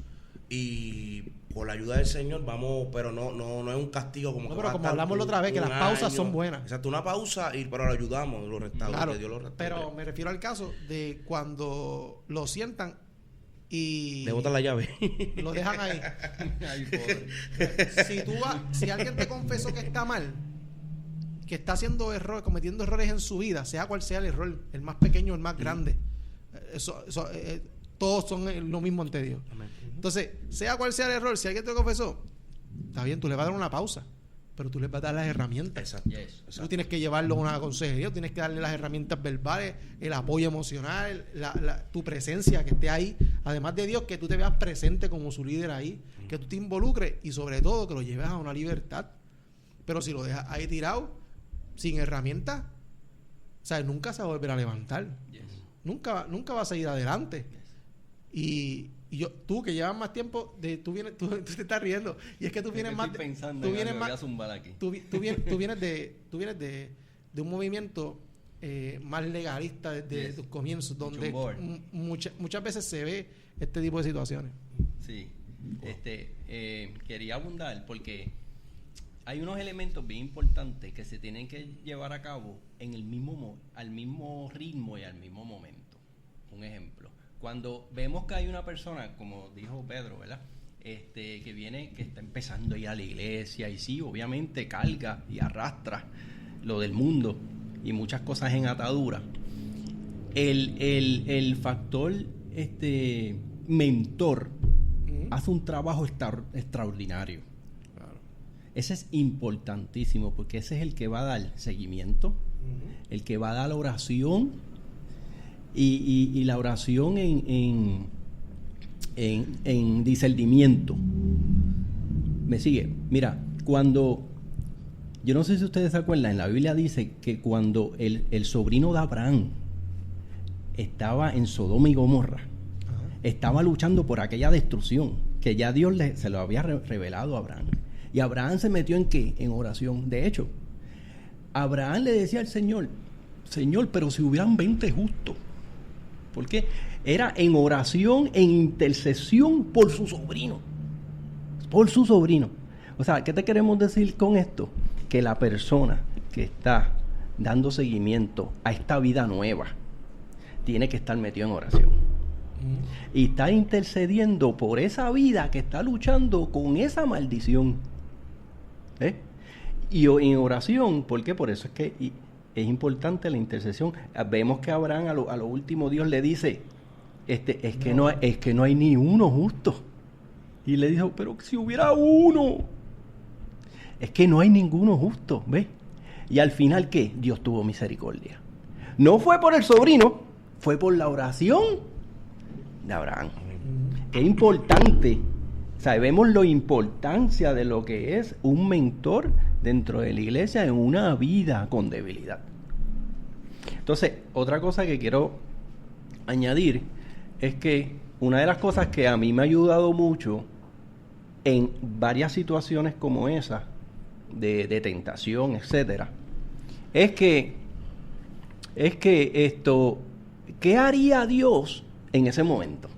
y con la ayuda del Señor vamos, pero no es un castigo como no, pero como hablamos la otra vez, que las pausas son buenas. Exacto, una pausa, pero lo ayudamos, lo restauramos, claro, que Dios lo restaure. Pero me refiero al caso de cuando lo sientan y le botan la llave, lo dejan ahí. Ay, pobre. Si alguien te confesó que está mal, que está haciendo cometiendo errores en su vida, sea cual sea el error, el más pequeño o el más grande, todos son lo mismo ante Dios. Amén. Entonces, sea cual sea el error, si alguien te confesó, está bien, tú le vas a dar una pausa, pero tú le vas a dar las herramientas. Exacto. Yes. Tú tienes que llevarlo a una consejería, tienes que darle las herramientas verbales, el apoyo emocional, tu presencia, que esté ahí. Además de Dios, que tú te veas presente como su líder ahí, que tú te involucres y sobre todo que lo lleves a una libertad. Pero si lo dejas ahí tirado, sin herramientas, o sea, nunca se va a volver a levantar. Yes. Nunca va a seguir adelante. Y tú que llevas más tiempo, tú te estás riendo, y es que tú vienes más, tú vienes más, tú vienes de un movimiento más legalista desde tus comienzos, donde muchas veces se ve este tipo de situaciones. Sí, quería abundar porque hay unos elementos bien importantes que se tienen que llevar a cabo en el al mismo ritmo y al mismo momento. Un ejemplo. Cuando vemos que hay una persona, como dijo Pedro, ¿verdad? Que está empezando a ir a la iglesia y sí, obviamente carga y arrastra lo del mundo y muchas cosas en atadura. El factor mentor hace un trabajo extraordinario. Claro. Ese es importantísimo porque ese es el que va a dar seguimiento, el que va a dar la oración. Y la oración en discernimiento. Me sigue. Mira, cuando... Yo no sé si ustedes se acuerdan, en la Biblia dice que cuando el sobrino de Abraham estaba en Sodoma y Gomorra, estaba luchando por aquella destrucción que ya Dios se lo había revelado a Abraham. Y Abraham se metió ¿en qué? En oración. De hecho, Abraham le decía al Señor, Señor, pero si hubieran 20 justos. ¿Por qué? Era en oración, en intercesión por su sobrino. Por su sobrino. O sea, ¿qué te queremos decir con esto? Que la persona que está dando seguimiento a esta vida nueva tiene que estar metido en oración. Y está intercediendo por esa vida que está luchando con esa maldición. Y en oración, ¿por qué? Por eso es que es importante la intercesión. Vemos que Abraham a lo último Dios le dice, es que no hay ni uno justo. Y le dijo, pero si hubiera uno. Es que no hay ninguno justo, ¿ves? Y al final, ¿qué? Dios tuvo misericordia. No fue por el sobrino, fue por la oración de Abraham. Es importante, sabemos la importancia de lo que es un mentor dentro de la iglesia en una vida con debilidad. Entonces, otra cosa que quiero añadir es que una de las cosas que a mí me ha ayudado mucho en varias situaciones como esa, de tentación, etcétera, es que ¿qué haría Dios en ese momento?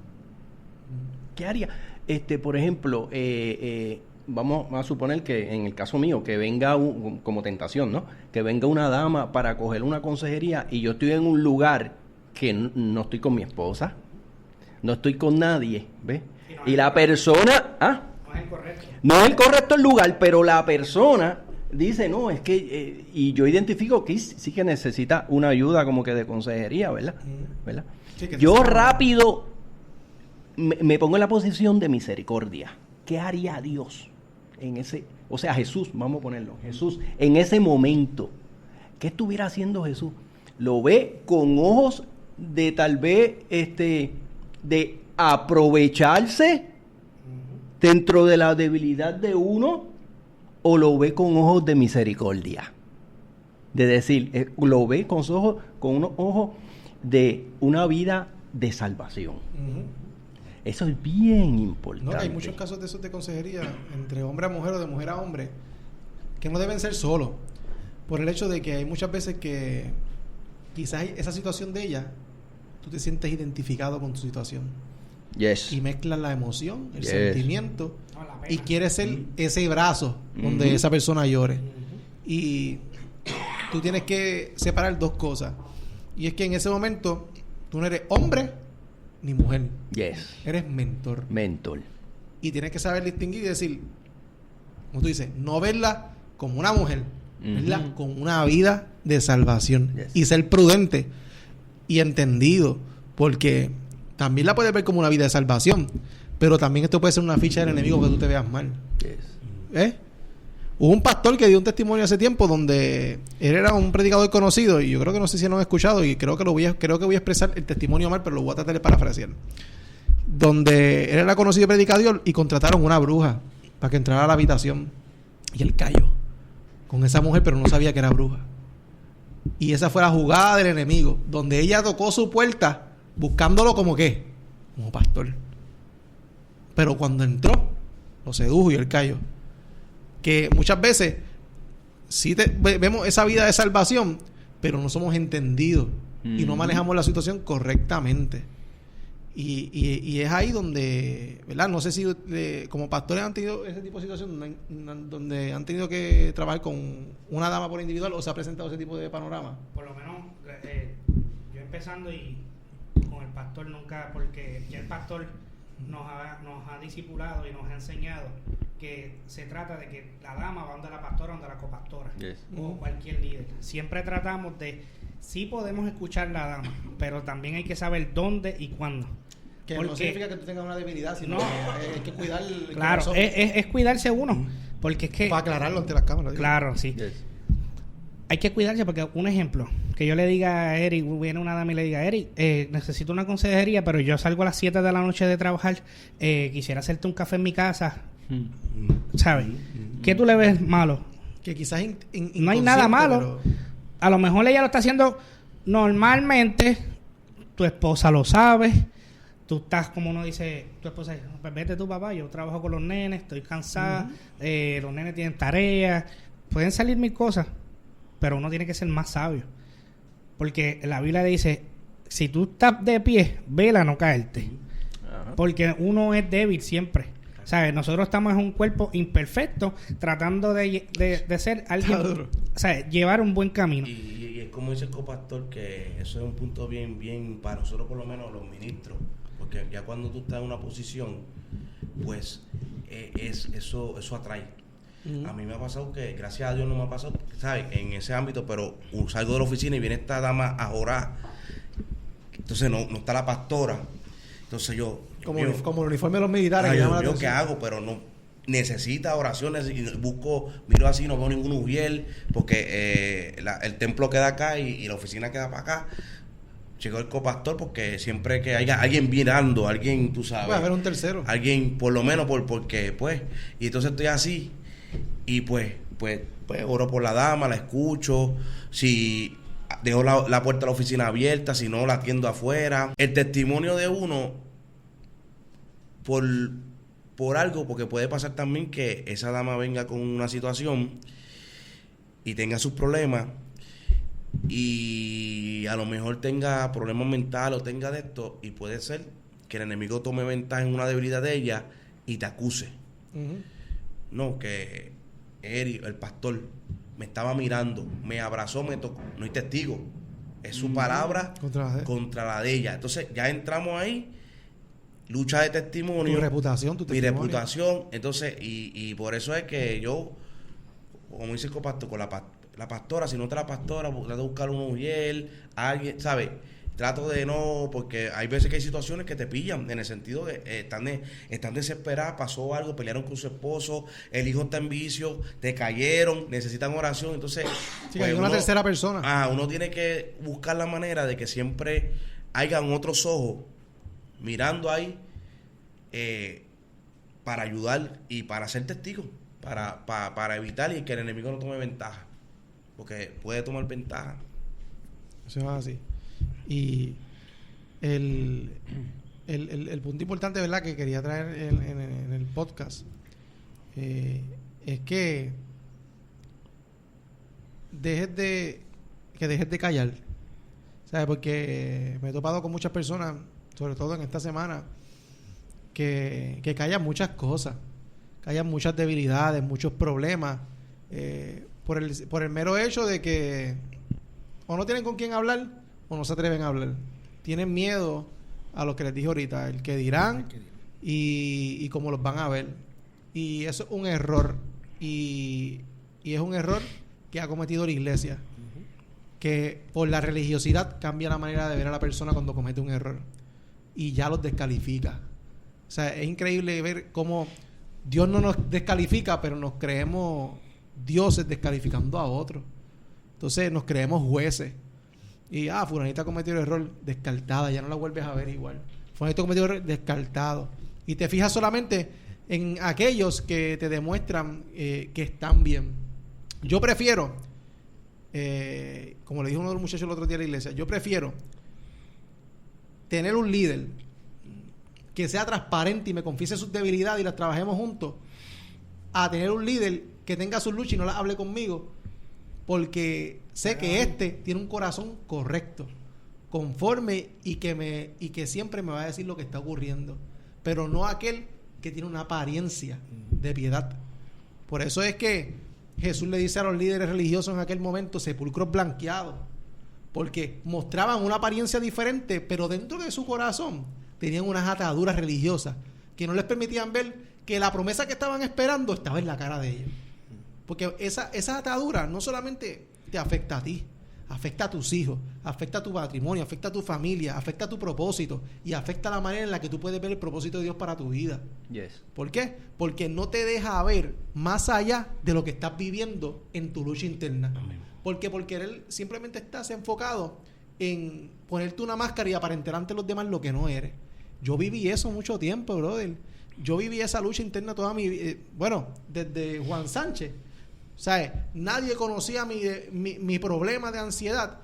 ¿Qué haría? Por ejemplo, vamos a suponer que en el caso mío, que venga como tentación, ¿no? Que venga una dama para coger una consejería y yo estoy en un lugar que no estoy con mi esposa, no estoy con nadie, ¿ves? Y la persona, no es el correcto el lugar, pero la persona dice, no, es que, y yo identifico que sí que necesita una ayuda como que de consejería, ¿verdad? Sí, yo rápido me pongo en la posición de misericordia. ¿Qué haría Dios en ese, o sea, Jesús, vamos a ponerlo, Jesús, en ese momento? ¿Qué estuviera haciendo Jesús? Lo ve con ojos de tal vez, de aprovecharse dentro de la debilidad de uno, o lo ve con ojos de misericordia. De decir, lo ve con unos ojos de una vida de salvación. Eso es bien importante. No, hay muchos casos de esos de consejería entre hombre a mujer o de mujer a hombre que no deben ser solos, por el hecho de que hay muchas veces que quizás esa situación de ella, tú te sientes identificado con tu situación. Yes. Y mezclas la emoción, el sentimiento, y quieres ser ese brazo donde esa persona llore. Y tú tienes que separar dos cosas. Y es que en ese momento tú no eres hombre ni mujer. Yes. Eres mentor. Mentor. Y tienes que saber distinguir y decir, como tú dices, no verla como una mujer, verla como una vida de salvación. Yes. Y ser prudente y entendido, porque también la puedes ver como una vida de salvación, pero también esto puede ser una ficha del enemigo que tú te veas mal. Yes. Hubo un pastor que dio un testimonio hace tiempo donde él era un predicador conocido, y yo creo que no sé si lo han escuchado, y creo que voy a expresar el testimonio mal, pero lo voy a tratar de parafrasear. Donde él era conocido predicador y contrataron una bruja para que entrara a la habitación, y él cayó con esa mujer, pero no sabía que era bruja. Y esa fue la jugada del enemigo, donde ella tocó su puerta buscándolo como pastor. Pero cuando entró, lo sedujo y él cayó. Que muchas veces sí vemos esa vida de salvación, pero no somos entendidos y no manejamos la situación correctamente. Y es ahí donde, ¿verdad? No sé si como pastores han tenido ese tipo de situación donde han tenido que trabajar con una dama por individual, o se ha presentado ese tipo de panorama. Por lo menos yo empezando y con el pastor nunca, porque ya el pastor nos ha discipulado y nos ha enseñado que se trata de que la dama va donde la pastora, donde la copastora, o cualquier líder. Siempre tratamos de, sí podemos escuchar la dama, pero también hay que saber dónde y cuándo. Que porque no significa que tú tengas una debilidad, sino que hay que cuidar el claro, es cuidarse uno, porque es que... Para aclararlo ante las cámaras. Claro, sí. Yes. Hay que cuidarse, porque un ejemplo, que yo le diga a Eric, viene una dama y le diga, Eric, necesito una consejería, pero yo salgo a las 7 de la noche de trabajar, quisiera hacerte un café en mi casa, ¿Sabes? ¿Qué tú le ves malo? Que quizás No hay nada inconsciente, malo. pero- A lo mejor ella lo está haciendo normalmente. Tu esposa lo sabe. Tú estás, como uno dice, tu esposa dice, pues vete tú, papá, yo trabajo con los nenes, estoy cansada, los nenes tienen tareas, pueden salir mil cosas, pero uno tiene que ser más sabio. Porque la Biblia dice, si tú estás de pie, vela no caerte. Porque uno es débil siempre. ¿Sabes? Nosotros estamos en un cuerpo imperfecto tratando de ser alguien, Está duro. ¿sabes? Llevar un buen camino. Y es como dice el copastor, que eso es un punto bien para nosotros, por lo menos los ministros, porque ya cuando tú estás en una posición, pues eso atrae. A mí me ha pasado que, gracias a Dios no me ha pasado, ¿sabes? En ese ámbito, pero salgo de la oficina y viene esta dama a orar, entonces no está la pastora, entonces yo... Como el uniforme de los militares. Ay, que Dios llama la mío, ¿qué atención. hago? Pero no necesita oraciones y miro así, no veo ningún ujiel, porque el templo queda acá y la oficina queda para acá. Llegó el copastor porque siempre que haya alguien mirando, alguien, tú sabes. Puede haber un tercero. Alguien, por lo menos, porque, pues, y entonces estoy así, y pues, oro por la dama, la escucho, si dejo la puerta de la oficina abierta, si no, la atiendo afuera. El testimonio de uno, por algo, porque puede pasar también que esa dama venga con una situación y tenga sus problemas y a lo mejor tenga problemas mentales o tenga de esto, y puede ser que el enemigo tome ventaja en una debilidad de ella y te acuse. Ujú. No, que Eric, el pastor, me estaba mirando, me abrazó, me tocó. No hay testigo, es su palabra contra la de ella. Entonces ya entramos ahí, lucha de testimonio, Tu reputación, tu mi testimonio. reputación. Entonces, y por eso es que yo, como dice el copastor, con la pastora, si no está la pastora, trato de buscar un ujiel, alguien, ¿sabes? Trato de no, porque hay veces que hay situaciones que te pillan, en el sentido de están desesperadas, pasó algo, pelearon con su esposo, el hijo está en vicio, te cayeron, necesitan oración. Entonces, Sí, que hay una tercera persona. Uno tiene que buscar la manera de que siempre hayan otros ojos mirando ahí, para ayudar y para ser testigo, para evitar y que el enemigo no tome ventaja, porque puede tomar ventaja. Eso es así. Y el punto importante, ¿verdad?, que quería traer en el podcast, es que dejes de callar, ¿sabes? Porque me he topado con muchas personas, sobre todo en esta semana, que callan muchas cosas, callan muchas debilidades, muchos problemas, por el mero hecho de que o no tienen con quién hablar o no se atreven a hablar. Tienen miedo a lo que les dije ahorita, el que dirán y cómo los van a ver. Y eso es un error. Y es un error que ha cometido la iglesia. Que por la religiosidad cambia la manera de ver a la persona cuando comete un error. Y ya los descalifica. O sea, es increíble ver cómo Dios no nos descalifica, pero nos creemos dioses descalificando a otros. Entonces nos creemos jueces. Y fulanita cometió el error, descartada, ya no la vuelves a ver igual. Fulanita cometió el error, descartado. Y te fijas solamente en aquellos que te demuestran que están bien. Yo prefiero, como le dijo uno de los muchachos el otro día en la iglesia, yo prefiero tener un líder que sea transparente y me confiese sus debilidades y las trabajemos juntos, a tener un líder que tenga sus luchas y no las hable conmigo, porque sé que tiene un corazón correcto, conforme y que siempre me va a decir lo que está ocurriendo, pero no aquel que tiene una apariencia de piedad. Por eso es que Jesús le dice a los líderes religiosos en aquel momento, sepulcros blanqueados, porque mostraban una apariencia diferente, pero dentro de su corazón tenían unas ataduras religiosas que no les permitían ver que la promesa que estaban esperando estaba en la cara de ellos. Porque esa atadura no solamente te afecta a ti, afecta a tus hijos, afecta a tu matrimonio, afecta a tu familia, afecta a tu propósito y afecta la manera en la que tú puedes ver el propósito de Dios para tu vida. Yes. ¿Por qué? Porque no te deja ver más allá de lo que estás viviendo en tu lucha interna. Porque él simplemente estás enfocado en ponerte una máscara y aparentar ante los demás lo que no eres. Yo viví eso mucho tiempo, brother. yo viví esa lucha interna toda mi vida. Bueno, desde Juan Sánchez. ¿Sabes? Nadie conocía mi problema de ansiedad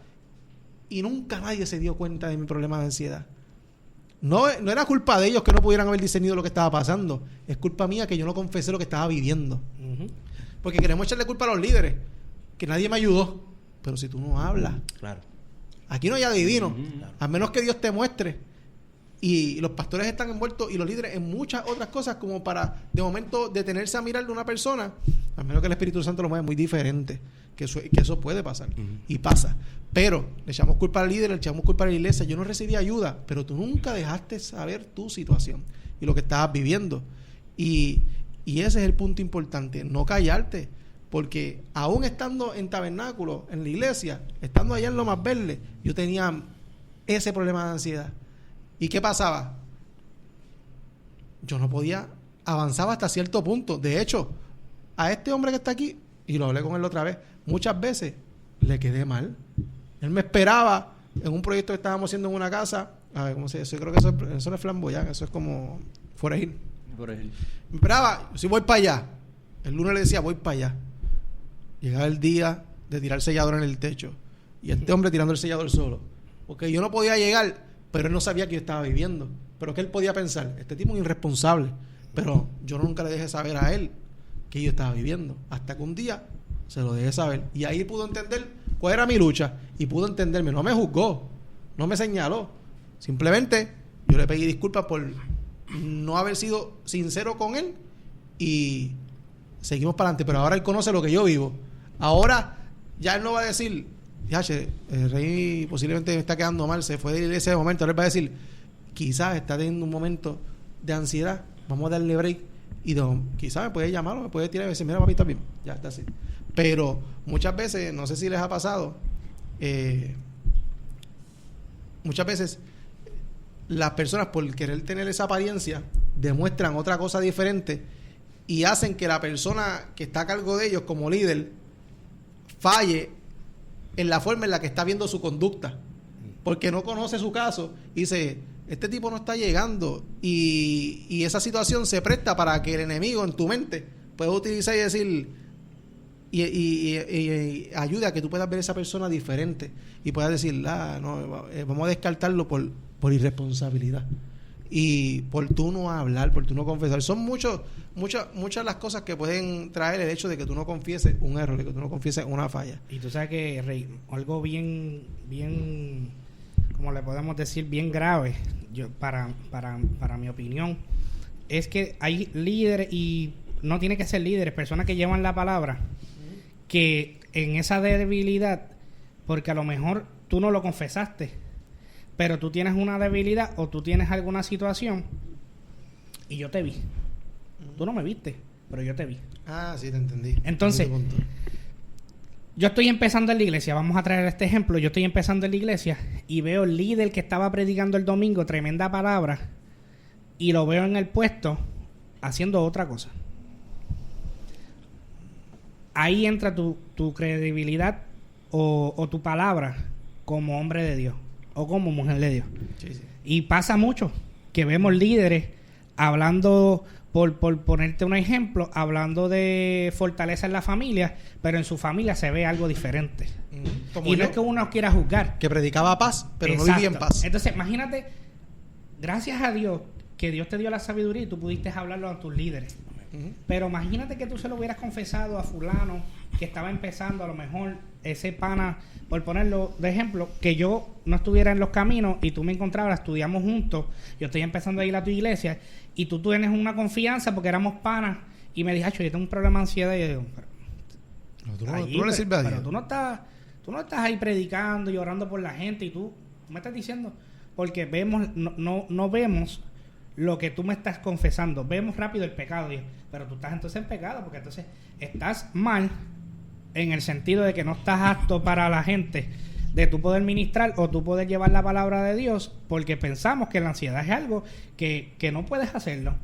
y nunca nadie se dio cuenta de mi problema de ansiedad. No era culpa de ellos que no pudieran haber discernido lo que estaba pasando. Es culpa mía que yo no confesé lo que estaba viviendo. Porque queremos echarle culpa a los líderes, que nadie me ayudó. Pero si tú no hablas, Claro. aquí no hay adivino, a menos que Dios te muestre. Y los pastores están envueltos y los líderes en muchas otras cosas, como para de momento detenerse a mirar de una persona, a menos que el Espíritu Santo lo mueva, muy diferente, que eso puede pasar y pasa. Pero le echamos culpa al líder, le echamos culpa a la iglesia. Yo no recibí ayuda, pero tú nunca dejaste saber tu situación y lo que estabas viviendo. Y ese es el punto importante, no callarte. Porque aún estando en tabernáculo, en la iglesia, estando allá en Lomas Verdes, yo tenía ese problema de ansiedad. ¿Y qué pasaba? Yo no podía, avanzaba hasta cierto punto. De hecho, a este hombre que está aquí, y lo hablé con él otra vez, muchas veces le quedé mal. Él me esperaba en un proyecto que estábamos haciendo en una casa. A ver, ¿cómo se dice? Yo creo que eso no es Flamboyán, eso es como Forejil. Me esperaba, si voy para allá. El lunes le decía, voy para allá. Llegaba el día de tirar sellador en el techo. Y este hombre tirando el sellador solo. Porque yo no podía llegar, pero él no sabía que yo estaba viviendo. Pero que él podía pensar, este tipo es irresponsable. Pero yo nunca le dejé saber a él que yo estaba viviendo. Hasta que un día se lo dejé saber. Y ahí pudo entender cuál era mi lucha. Y pudo entenderme. No me juzgó. No me señaló. Simplemente yo le pedí disculpas por no haber sido sincero con él. Y seguimos para adelante. Pero ahora él conoce lo que yo vivo. Ahora ya él no va a decir, el rey posiblemente me está quedando mal, se fue de la iglesia de momento. Ahora él va a decir, quizás está teniendo un momento de ansiedad, vamos a darle break. Y quizás me puede llamar o me puede tirar y decir, mira papi, está bien, ya está así. Pero muchas veces, no sé si les ha pasado, muchas veces las personas, por querer tener esa apariencia, demuestran otra cosa diferente y hacen que la persona que está a cargo de ellos como líder falle en la forma en la que está viendo su conducta, porque no conoce su caso y dice, este tipo no está llegando, y esa situación se presta para que el enemigo en tu mente pueda utilizar y decir y ayude a que tú puedas ver a esa persona diferente y puedas decir, no, vamos a descartarlo por irresponsabilidad y por tú no hablar, por tú no confesar. Son muchas las cosas que pueden traer el hecho de que tú no confieses un error, de que tú no confieses una falla. Y tú sabes que, Rey, algo bien, como le podemos decir, bien grave, para mi opinión, es que hay líderes, y no tiene que ser líderes, personas que llevan la palabra, que en esa debilidad, porque a lo mejor tú no lo confesaste, pero tú tienes una debilidad o tú tienes alguna situación y yo te vi. Tú no me viste, pero yo te vi. Sí, te entendí. Entonces, yo estoy empezando en la iglesia, vamos a traer este ejemplo. Yo estoy empezando en la iglesia y veo el líder que estaba predicando el domingo, tremenda palabra, y lo veo en el puesto haciendo otra cosa. Ahí entra tu credibilidad o tu palabra como hombre de Dios o como mujer de Dios. Sí. Y pasa mucho que vemos líderes hablando, por ponerte un ejemplo, hablando de fortaleza en la familia, pero en su familia se ve algo diferente. Y no es que uno quiera juzgar. Que predicaba paz, pero Exacto. No vivía en paz. Entonces, imagínate, gracias a Dios, que Dios te dio la sabiduría y tú pudiste hablarlo a tus líderes. Pero imagínate que tú se lo hubieras confesado a fulano que estaba empezando, a lo mejor ese pana, por ponerlo de ejemplo, que yo no estuviera en los caminos y tú me encontrabas, estudiamos juntos, yo estoy empezando a ir a tu iglesia y tú tienes una confianza porque éramos panas y me dijiste, yo tengo un problema de ansiedad, y yo digo, tú no le sirves a Dios. Pero tú no estás ahí predicando y orando por la gente y tú me estás diciendo, porque no vemos lo que tú me estás confesando, vemos rápido el pecado, Dios, pero tú estás entonces en pecado, porque entonces estás mal en el sentido de que no estás apto para la gente de tú poder ministrar o tú poder llevar la palabra de Dios, porque pensamos que la ansiedad es algo que no puedes hacerlo,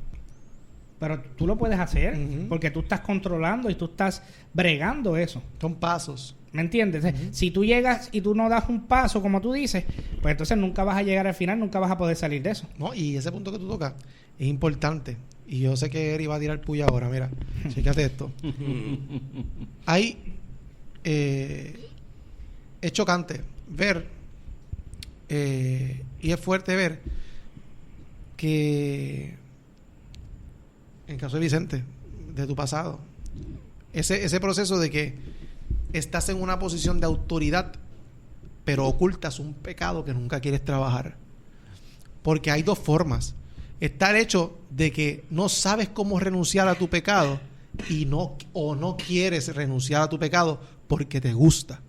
pero tú lo puedes hacer porque tú estás controlando y tú estás bregando eso. Son pasos. ¿Me entiendes? Si tú llegas y tú no das un paso, como tú dices, pues entonces nunca vas a llegar al final, nunca vas a poder salir de eso. No, y ese punto que tú tocas es importante. y yo sé que Eri va a tirar puya ahora, mira, chécate esto. Es chocante ver, y es fuerte ver que en el caso de Vicente, de tu pasado, ese proceso de que estás en una posición de autoridad, pero ocultas un pecado que nunca quieres trabajar. Porque hay dos formas. Está el hecho de que no sabes cómo renunciar a tu pecado o no quieres renunciar a tu pecado porque te gusta.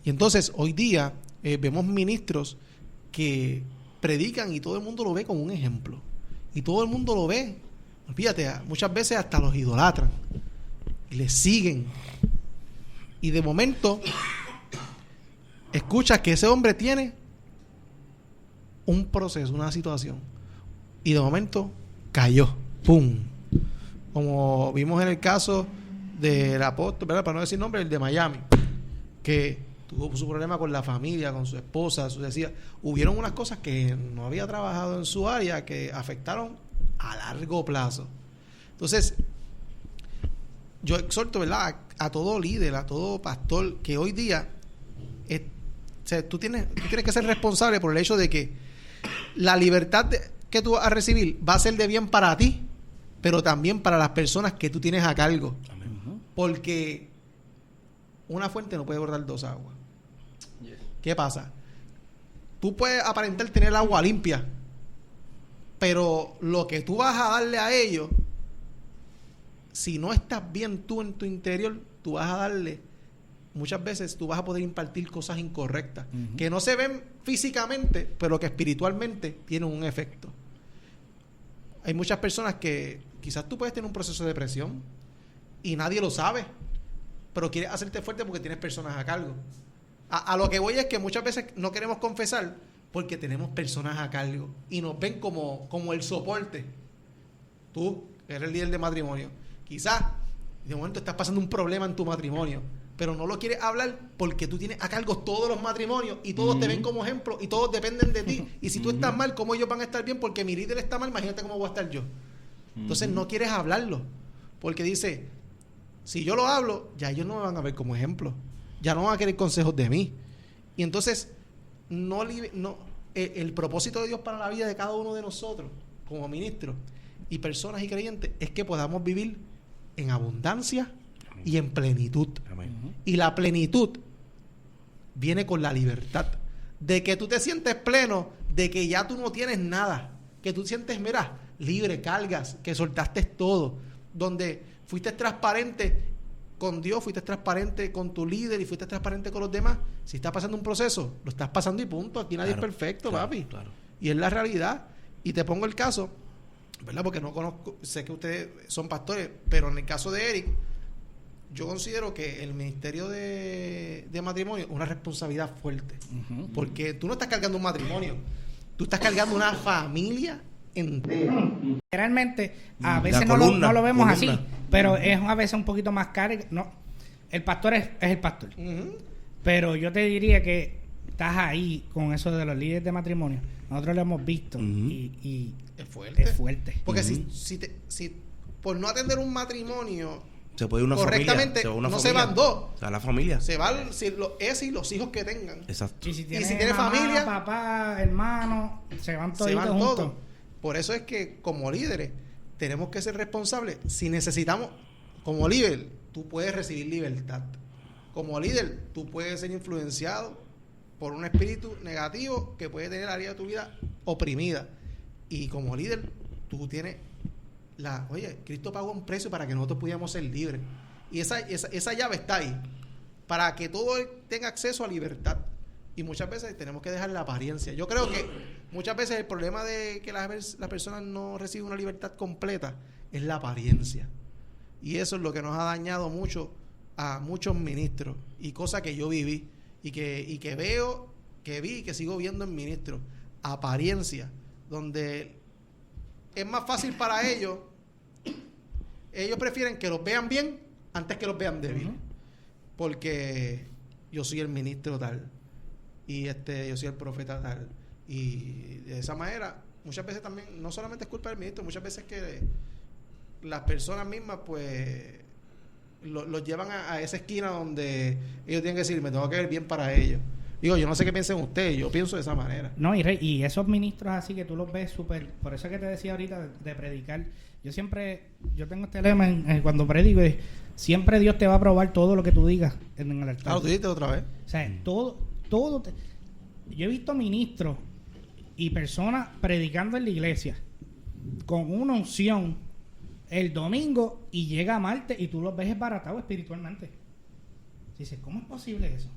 Y entonces hoy día vemos ministros que predican y todo el mundo lo ve como un ejemplo. Y todo el mundo lo ve. Fíjate, muchas veces hasta los idolatran. Y les siguen. Y de momento escuchas que ese hombre tiene un proceso, una situación. Y de momento cayó. ¡Pum! Como vimos en el caso del apóstol, ¿verdad? Para no decir nombre, el de Miami, que tuvo su problema con la familia, con su esposa, decía, hubieron unas cosas que no había trabajado en su área que afectaron a largo plazo. Entonces, yo exhorto, ¿verdad?, a todo líder, a todo pastor, que hoy día o sea, tú tienes que ser responsable por el hecho de que la libertad que tú vas a recibir va a ser de bien para ti, pero también para las personas que tú tienes a cargo. Amén. Porque una fuente no puede guardar dos aguas. Yes. ¿Qué pasa? Tú puedes aparentar tener agua limpia, pero lo que tú vas a darle a ellos, si no estás bien tú en tu interior, tú vas a darle, muchas veces tú vas a poder impartir cosas incorrectas, que no se ven físicamente, pero que espiritualmente tienen un efecto. Hay muchas personas que quizás tú puedes tener un proceso de depresión y nadie lo sabe, pero quieres hacerte fuerte porque tienes personas a cargo. A lo que voy es que muchas veces no queremos confesar porque tenemos personas a cargo y nos ven como el soporte. Tú eres el líder de matrimonio. Quizás de momento estás pasando un problema en tu matrimonio, pero no lo quieres hablar porque tú tienes a cargo todos los matrimonios y todos te ven como ejemplo y todos dependen de ti. Y si tú estás mal, ¿cómo ellos van a estar bien? Porque mi líder está mal, imagínate cómo voy a estar yo. Entonces no quieres hablarlo porque dice, si yo lo hablo, ya ellos no me van a ver como ejemplo, ya no van a querer consejos de mí. Y entonces el propósito de Dios para la vida de cada uno de nosotros como ministros y personas y creyentes es que podamos vivir en abundancia y en plenitud. Amén. Y la plenitud viene con la libertad de que tú te sientes pleno, de que ya tú no tienes nada, que tú sientes, mira, libre, cargas, que soltaste todo, donde fuiste transparente con Dios, fuiste transparente con tu líder y fuiste transparente con los demás. Si estás pasando un proceso, lo estás pasando y punto. Aquí nadie es perfecto, papi. Claro. Y es la realidad. Y te pongo el caso, ¿verdad? Porque no conozco, sé que ustedes son pastores, pero en el caso de Eric, yo considero que el ministerio de matrimonio es una responsabilidad fuerte. Porque tú no estás cargando un matrimonio, tú estás cargando una familia entera. Realmente, a veces no lo vemos así, pero es a veces un poquito más carga. No, el pastor es el pastor. Pero yo te diría que estás ahí con eso de los líderes de matrimonio. Nosotros lo hemos visto y es fuerte. Es fuerte. Porque si por no atender un matrimonio se puede una correctamente, familia, se van dos. O sea, la familia. Se van ese y los hijos que tengan. Exacto. Y si tiene mamá, familia, papá, hermano, se van juntos. Todos. Por eso es que como líderes tenemos que ser responsables. Si necesitamos, como líder, tú puedes recibir libertad. Como líder, tú puedes ser influenciado por un espíritu negativo que puede tener el área de tu vida oprimida. Y como líder, tú tienes oye, Cristo pagó un precio para que nosotros pudiéramos ser libres. Y esa llave está ahí, para que todo tenga acceso a libertad. Y muchas veces tenemos que dejar la apariencia. Yo creo que muchas veces el problema de que las personas no reciben una libertad completa es la apariencia. Y eso es lo que nos ha dañado mucho a muchos ministros. Y cosas que yo viví y que veo, que vi y que sigo viendo en ministros. Apariencia, donde es más fácil para ellos. Ellos prefieren que los vean bien antes que los vean débiles. Porque yo soy el ministro tal. Y yo soy el profeta tal. Y de esa manera, muchas veces también, no solamente es culpa del ministro, muchas veces que las personas mismas, pues, los llevan a esa esquina donde ellos tienen que decir, me tengo que ver bien para ellos. Digo, yo no sé qué piensen ustedes, yo pienso de esa manera. No, y esos ministros así que tú los ves súper... Por eso que te decía ahorita de predicar. Yo tengo este lema cuando predico, es, siempre Dios te va a probar todo lo que tú digas en el altar. Claro, tú dijiste otra vez. O sea, todo yo he visto ministros y personas predicando en la iglesia con una unción el domingo y llega martes y tú los ves esbaratados espiritualmente. Dices, ¿cómo es posible eso?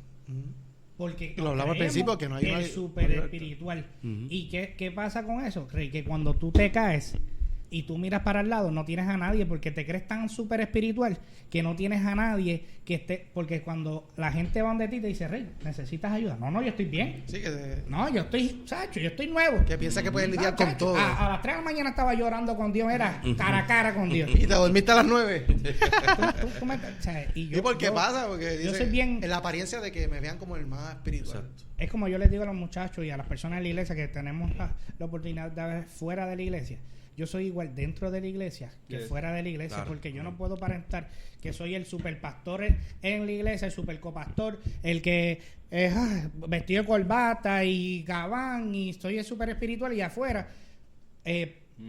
Porque lo hablamos al principio, que no hay el super espiritual. ¿Y qué pasa con eso, Rey? Que cuando tú te caes y tú miras para el lado, no tienes a nadie porque te crees tan súper espiritual que no tienes a nadie que esté... Porque cuando la gente va donde ti te dice, Rey, ¿necesitas ayuda? No, yo estoy bien. Sí, No, yo estoy nuevo. Que piensa que puedes lidiar con todo. A las 3 de la mañana estaba llorando con Dios, era cara a cara con Dios. Y te dormiste a las 9. O sea, ¿Y por qué pasa? Porque yo dice, soy bien... en la apariencia de que me vean como el más espiritual. Exacto. Es como yo les digo a los muchachos y a las personas de la iglesia que tenemos la oportunidad de ver fuera de la iglesia. Yo soy igual dentro de la iglesia que fuera de la iglesia, Claro. porque yo no puedo aparentar que soy el superpastor en la iglesia, el supercopastor, el que es vestido de corbata y gabán y soy el super espiritual y afuera.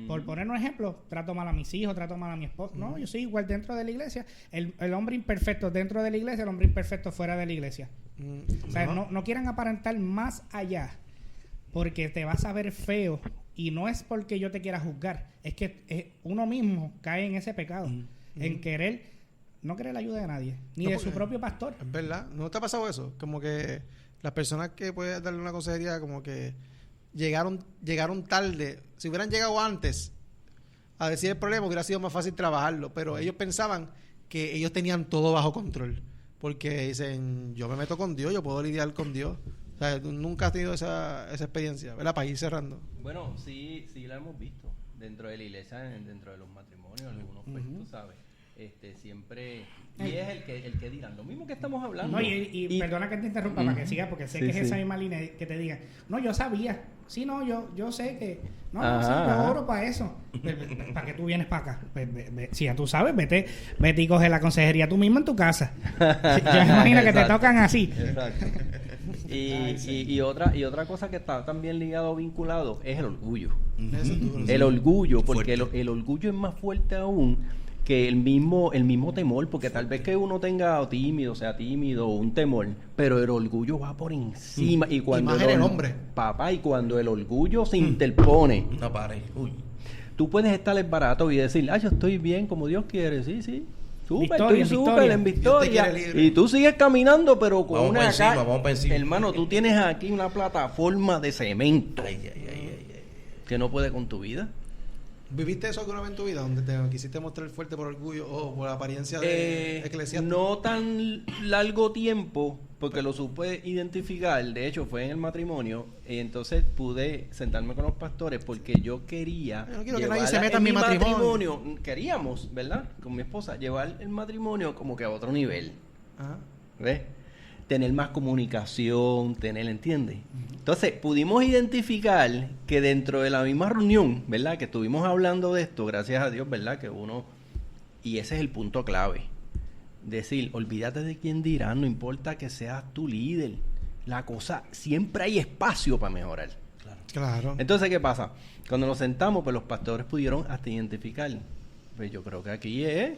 Por poner un ejemplo, trato mal a mis hijos, trato mal a mi esposo. No, yo soy igual dentro de la iglesia. El hombre imperfecto dentro de la iglesia, el hombre imperfecto fuera de la iglesia. O sea, no quieran aparentar más allá porque te vas a ver feo. Y no es porque yo te quiera juzgar, es que uno mismo cae en ese pecado, en no querer la ayuda de nadie, ni No, de su propio pastor. Es verdad. ¿No te ha pasado eso? Como que las personas que puedes darle una consejería, como que llegaron tarde. Si hubieran llegado antes a decir el problema, hubiera sido más fácil trabajarlo. Pero ellos pensaban que ellos tenían todo bajo control. Porque dicen, yo me meto con Dios, yo puedo lidiar con Dios. O sea, tú nunca has tenido esa experiencia, ¿verdad? Para ir cerrando. Bueno, sí la hemos visto dentro de la iglesia, dentro de los matrimonios, algunos pues tú sabes, siempre y es el que dirán lo mismo que estamos hablando. No, y perdona que te interrumpa para que sigas, porque sé que es esa misma línea que te digan, no, yo sabía, sí, no, yo sé que, no, sí, yo oro para eso, para que tú vienes para acá. Si ya tú sabes, vete y coge la consejería tú mismo en tu casa. Yo me imagino que te tocan así. Exacto. Y otra cosa que está también ligado, vinculado, es el orgullo. Eso es duro. El orgullo, porque el orgullo es más fuerte aún que el mismo temor, porque tal vez que uno tenga sea tímido o un temor, pero el orgullo va por encima. Y cuando más en el hombre. Papá, y cuando el orgullo se interpone, No pare. Uy. tú puedes estar barato y decir, yo estoy bien como Dios quiere, sí. Victoria, Estoy súper victoria. en Dios te victoria. quiere libre. Y tú sigues caminando, pero con Vamos una pa' encima, vamos pa' encima. Hermano, tú tienes aquí una plataforma de cemento que no puede con tu vida. ¿Viviste eso alguna vez en tu vida? Donde te quisiste mostrar fuerte por orgullo o por la apariencia de eclesiástico. No tan largo tiempo, porque lo supe identificar. De hecho, fue en el matrimonio. Y entonces pude sentarme con los pastores porque yo quería. Yo no quiero que nadie llevar se meta en mi matrimonio. Queríamos, ¿verdad? Con mi esposa, llevar el matrimonio como que a otro nivel. Ajá. ¿Ves? Tener más comunicación, ¿entiendes? Entonces, pudimos identificar que dentro de la misma reunión, ¿verdad? Que estuvimos hablando de esto, gracias a Dios, ¿verdad? Y ese es el punto clave. Decir, olvídate de quién dirá, no importa que seas tu líder. La cosa, siempre hay espacio para mejorar. Claro. Entonces, ¿qué pasa? Cuando nos sentamos, pues los pastores pudieron hasta identificar. Pues yo creo que aquí es...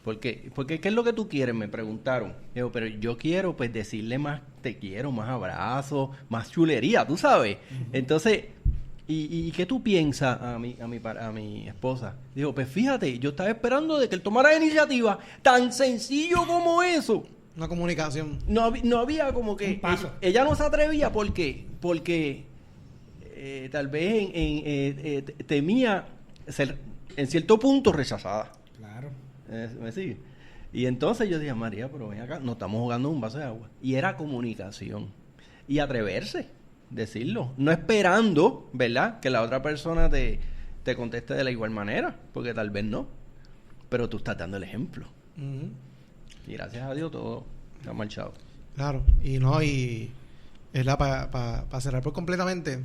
Porque ¿qué es lo que tú quieres? Me preguntaron. Digo, pero yo quiero pues decirle más te quiero, más abrazos, más chulería, tú sabes. Entonces, ¿y qué tú piensas a mi esposa? Digo, pues fíjate, yo estaba esperando de que él tomara iniciativa, tan sencillo como eso. Una comunicación. No había como que... Un paso. Ella no se atrevía porque tal vez temía ser en cierto punto rechazada. Claro. ¿Me sigue? Y entonces yo dije, María, pero ven acá, no estamos jugando un vaso de agua. Y era comunicación. Y atreverse, decirlo. No esperando, ¿verdad? Que la otra persona te conteste de la igual manera, porque tal vez no. Pero tú estás dando el ejemplo. Y gracias a Dios todo ha marchado. Claro. Y para cerrar por completamente,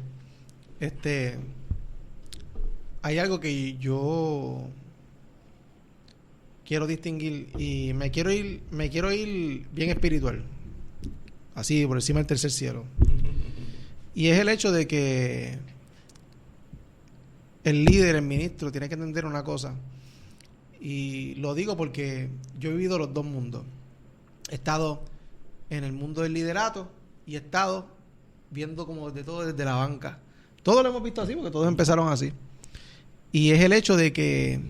hay algo que yo quiero distinguir y me quiero ir bien espiritual, así por encima del tercer cielo, y es el hecho de que el líder, el ministro, tiene que entender una cosa, y lo digo porque yo he vivido los dos mundos. He estado en el mundo del liderato y he estado viendo como de todo desde la banca. Todos lo hemos visto así porque todos empezaron así. Y es el hecho de que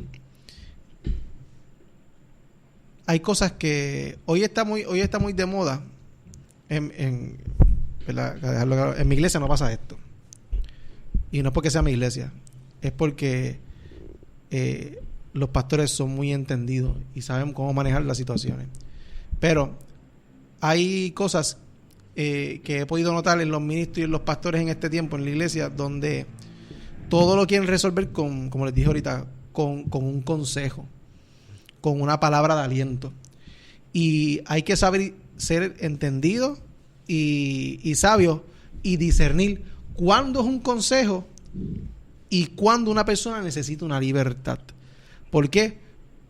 hay cosas que hoy está muy de moda. En mi iglesia no pasa esto. Y no es porque sea mi iglesia, es porque los pastores son muy entendidos y saben cómo manejar las situaciones. Pero hay cosas que he podido notar en los ministros y en los pastores en este tiempo en la iglesia, donde todo lo quieren resolver como les dije ahorita, con un consejo, con una palabra de aliento. Y hay que saber ser entendido y sabio y discernir cuándo es un consejo y cuándo una persona necesita una libertad. ¿Por qué?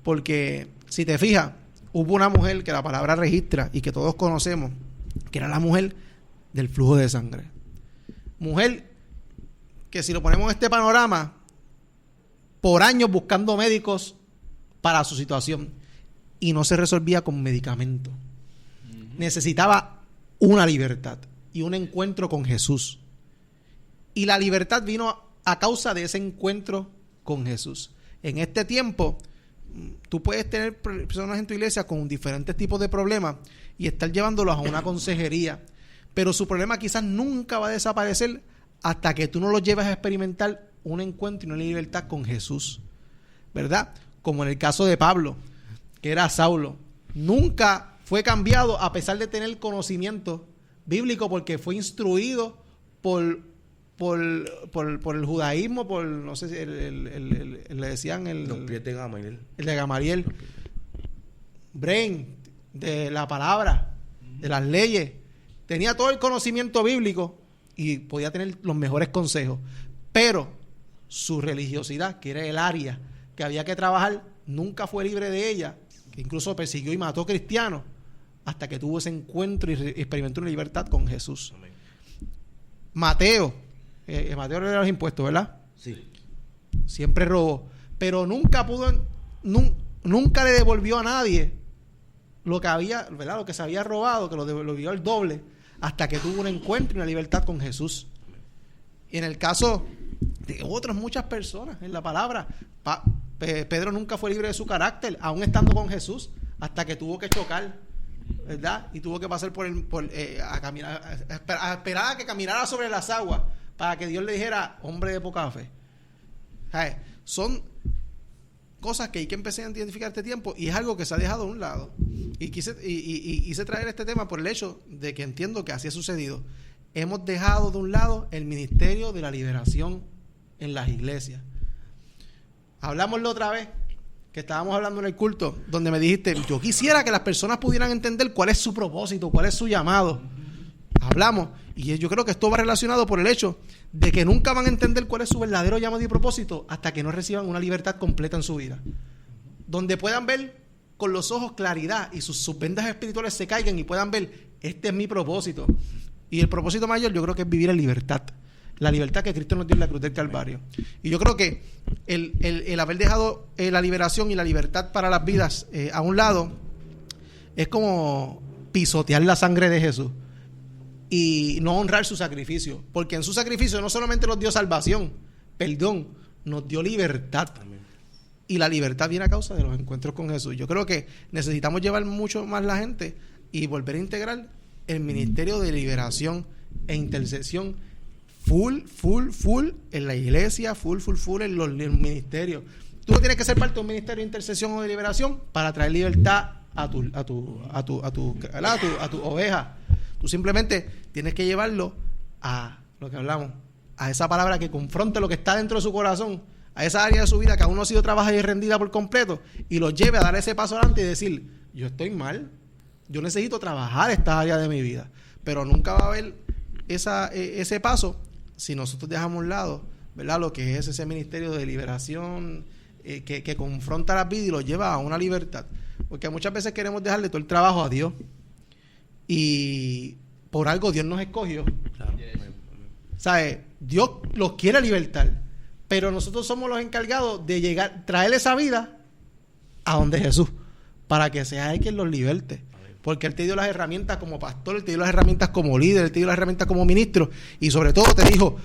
Porque si te fijas, hubo una mujer que la palabra registra y que todos conocemos, que era la mujer del flujo de sangre. Mujer que, si lo ponemos en este panorama, por años buscando médicos para su situación y no se resolvía con medicamentos. Necesitaba una libertad y un encuentro con Jesús. Y la libertad vino a causa de ese encuentro con Jesús. En este tiempo, tú puedes tener personas en tu iglesia con diferentes tipos de problemas y estar llevándolos a una consejería, pero su problema quizás nunca va a desaparecer hasta que tú no los lleves a experimentar un encuentro y una libertad con Jesús, ¿verdad? Como en el caso de Pablo, que era Saulo. Nunca fue cambiado a pesar de tener conocimiento bíblico, porque fue instruido por el judaísmo, no sé si le decían los pies de Gamaliel. El de Gamaliel. Brain, de la palabra, de las leyes. Tenía todo el conocimiento bíblico y podía tener los mejores consejos. Pero su religiosidad, que era el área que había que trabajar, nunca fue libre de ella, que incluso persiguió y mató cristianos hasta que tuvo ese encuentro y experimentó una libertad con Jesús. Amén. Mateo era de los impuestos, ¿verdad? Sí. Siempre robó, pero nunca le devolvió a nadie lo que había, ¿verdad? Lo que se había robado, que lo devolvió el doble, hasta que tuvo un encuentro y una libertad con Jesús. Y en el caso de otras muchas personas en la palabra, Pedro nunca fue libre de su carácter, aún estando con Jesús, hasta que tuvo que chocar, ¿verdad? Y tuvo que pasar a caminar, a esperar a que caminara sobre las aguas para que Dios le dijera: hombre de poca fe. ¿Sabes? Son cosas que hay que empezar a identificar este tiempo, y es algo que se ha dejado a un lado. Y quise traer este tema por el hecho de que entiendo que así ha sucedido. Hemos dejado de un lado el ministerio de la liberación en las iglesias. Hablamos la otra vez que estábamos hablando en el culto, donde me dijiste: yo quisiera que las personas pudieran entender cuál es su propósito, cuál es su llamado. Hablamos, y yo creo que esto va relacionado por el hecho de que nunca van a entender cuál es su verdadero llamado y propósito hasta que no reciban una libertad completa en su vida, donde puedan ver con los ojos claridad y sus vendas espirituales se caigan y puedan ver: este es mi propósito. Y el propósito mayor, yo creo que es vivir en libertad, la libertad que Cristo nos dio en la cruz del Calvario. Y yo creo que el haber dejado la liberación y la libertad para las vidas a un lado es como pisotear la sangre de Jesús y no honrar su sacrificio, porque en su sacrificio no solamente nos dio salvación, perdón, nos dio libertad. Amén. Y la libertad viene a causa de los encuentros con Jesús. Yo creo que necesitamos llevar mucho más la gente y volver a integrar el ministerio de liberación e intercesión full en la iglesia, full en los ministerios. Tú no tienes que ser parte de un ministerio de intercesión o de liberación para traer libertad a tu oveja. Tú simplemente tienes que llevarlo a lo que hablamos, a esa palabra que confronte lo que está dentro de su corazón, a esa área de su vida que aún no ha sido trabajada y rendida por completo, y lo lleve a dar ese paso adelante y decir: yo estoy mal, yo necesito trabajar esta área de mi vida. Pero nunca va a haber ese paso si nosotros dejamos a un lado, ¿verdad?, lo que es ese ministerio de liberación que confronta la vida y lo lleva a una libertad. Porque muchas veces queremos dejarle todo el trabajo a Dios. Y por algo Dios nos escogió. Claro. ¿Sabes? Dios los quiere libertar. Pero nosotros somos los encargados de traer esa vida a donde Jesús, para que sea Él quien los liberte. Porque Él te dio las herramientas como pastor, Él te dio las herramientas como líder, Él te dio las herramientas como ministro, y sobre todo te dijo,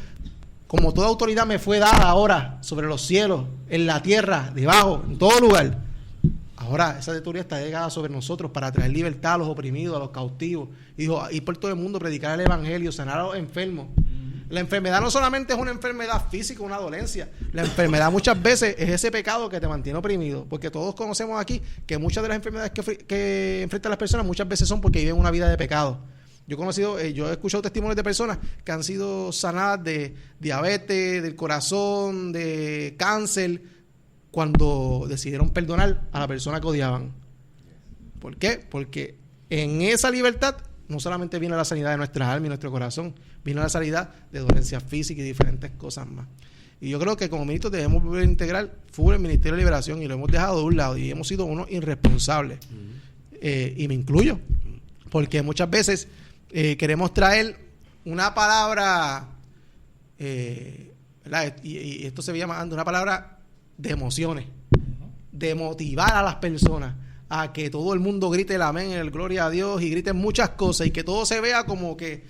como toda autoridad me fue dada ahora sobre los cielos, en la tierra, debajo, en todo lugar. Ahora esa autoridad está llegada sobre nosotros para traer libertad a los oprimidos, a los cautivos. Y dijo, ir por todo el mundo, predicar el evangelio, sanar a los enfermos. La enfermedad no solamente es una enfermedad física, una dolencia. La enfermedad muchas veces es ese pecado que te mantiene oprimido. Porque todos conocemos aquí que muchas de las enfermedades que enfrentan las personas muchas veces son porque viven una vida de pecado. Yo he escuchado testimonios de personas que han sido sanadas de diabetes, del corazón, de cáncer, cuando decidieron perdonar a la persona que odiaban. ¿Por qué? Porque en esa libertad no solamente viene la sanidad de nuestras almas y nuestro corazón, viene la sanidad de dolencias físicas y diferentes cosas más. Y yo creo que como ministros debemos integrar full el Ministerio de Liberación, y lo hemos dejado de un lado y hemos sido unos irresponsables. Y me incluyo, porque muchas veces queremos traer una palabra, ¿verdad? Y esto se llama una palabra de emociones, de motivar a las personas a que todo el mundo grite el amén, el gloria a Dios, y griten muchas cosas, y que todo se vea como que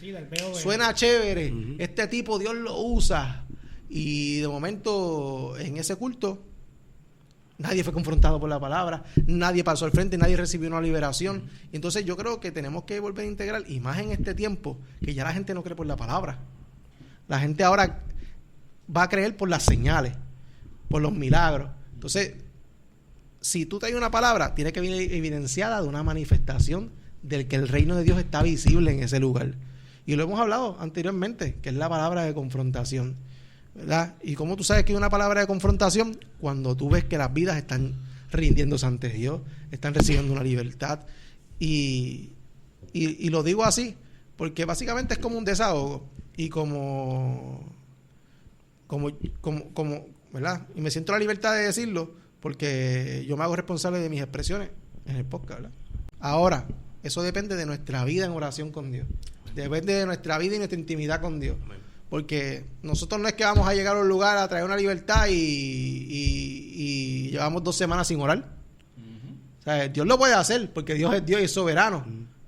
suena chévere, este tipo Dios lo usa, y de momento en ese culto nadie fue confrontado por la palabra, nadie pasó al frente, nadie recibió una liberación. Y entonces yo creo que tenemos que volver a integrar, y más en este tiempo, que ya la gente no cree por la palabra. La gente ahora va a creer por las señales, por los milagros. Entonces, si tú traes una palabra, tiene que venir evidenciada de una manifestación del que el reino de Dios está visible en ese lugar. Y lo hemos hablado anteriormente, que es la palabra de confrontación, ¿verdad? Y cómo tú sabes que es una palabra de confrontación, cuando tú ves que las vidas están rindiéndose ante Dios, están recibiendo una libertad. Y lo digo así, porque básicamente es como un desahogo. Y como ¿verdad? Y me siento la libertad de decirlo, porque yo me hago responsable de mis expresiones en el podcast, ¿verdad? Ahora, eso depende de nuestra vida en oración con Dios. Depende de nuestra vida y nuestra intimidad con Dios. Porque nosotros no es que vamos a llegar a un lugar a traer una libertad y llevamos 2 semanas sin orar. O sea, Dios lo puede hacer, porque Dios es Dios y es soberano,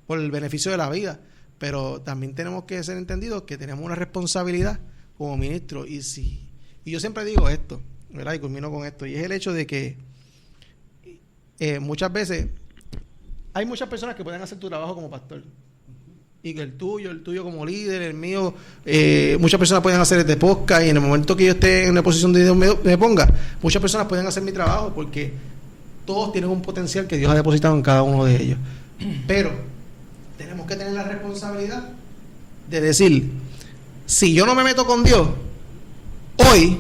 por el beneficio de la vida. Pero también tenemos que ser entendidos que tenemos una responsabilidad como ministros. Y yo siempre digo esto, ¿verdad? Y culmino con esto, y es el hecho de que muchas veces hay muchas personas que pueden hacer tu trabajo como pastor, y que el tuyo como líder, el mío, muchas personas pueden hacer este podcast, y en el momento que yo esté en la posición de Dios me ponga, muchas personas pueden hacer mi trabajo, porque todos tienen un potencial que Dios ha depositado en cada uno de ellos. Pero tenemos que tener la responsabilidad de decir, si yo no me meto con Dios hoy,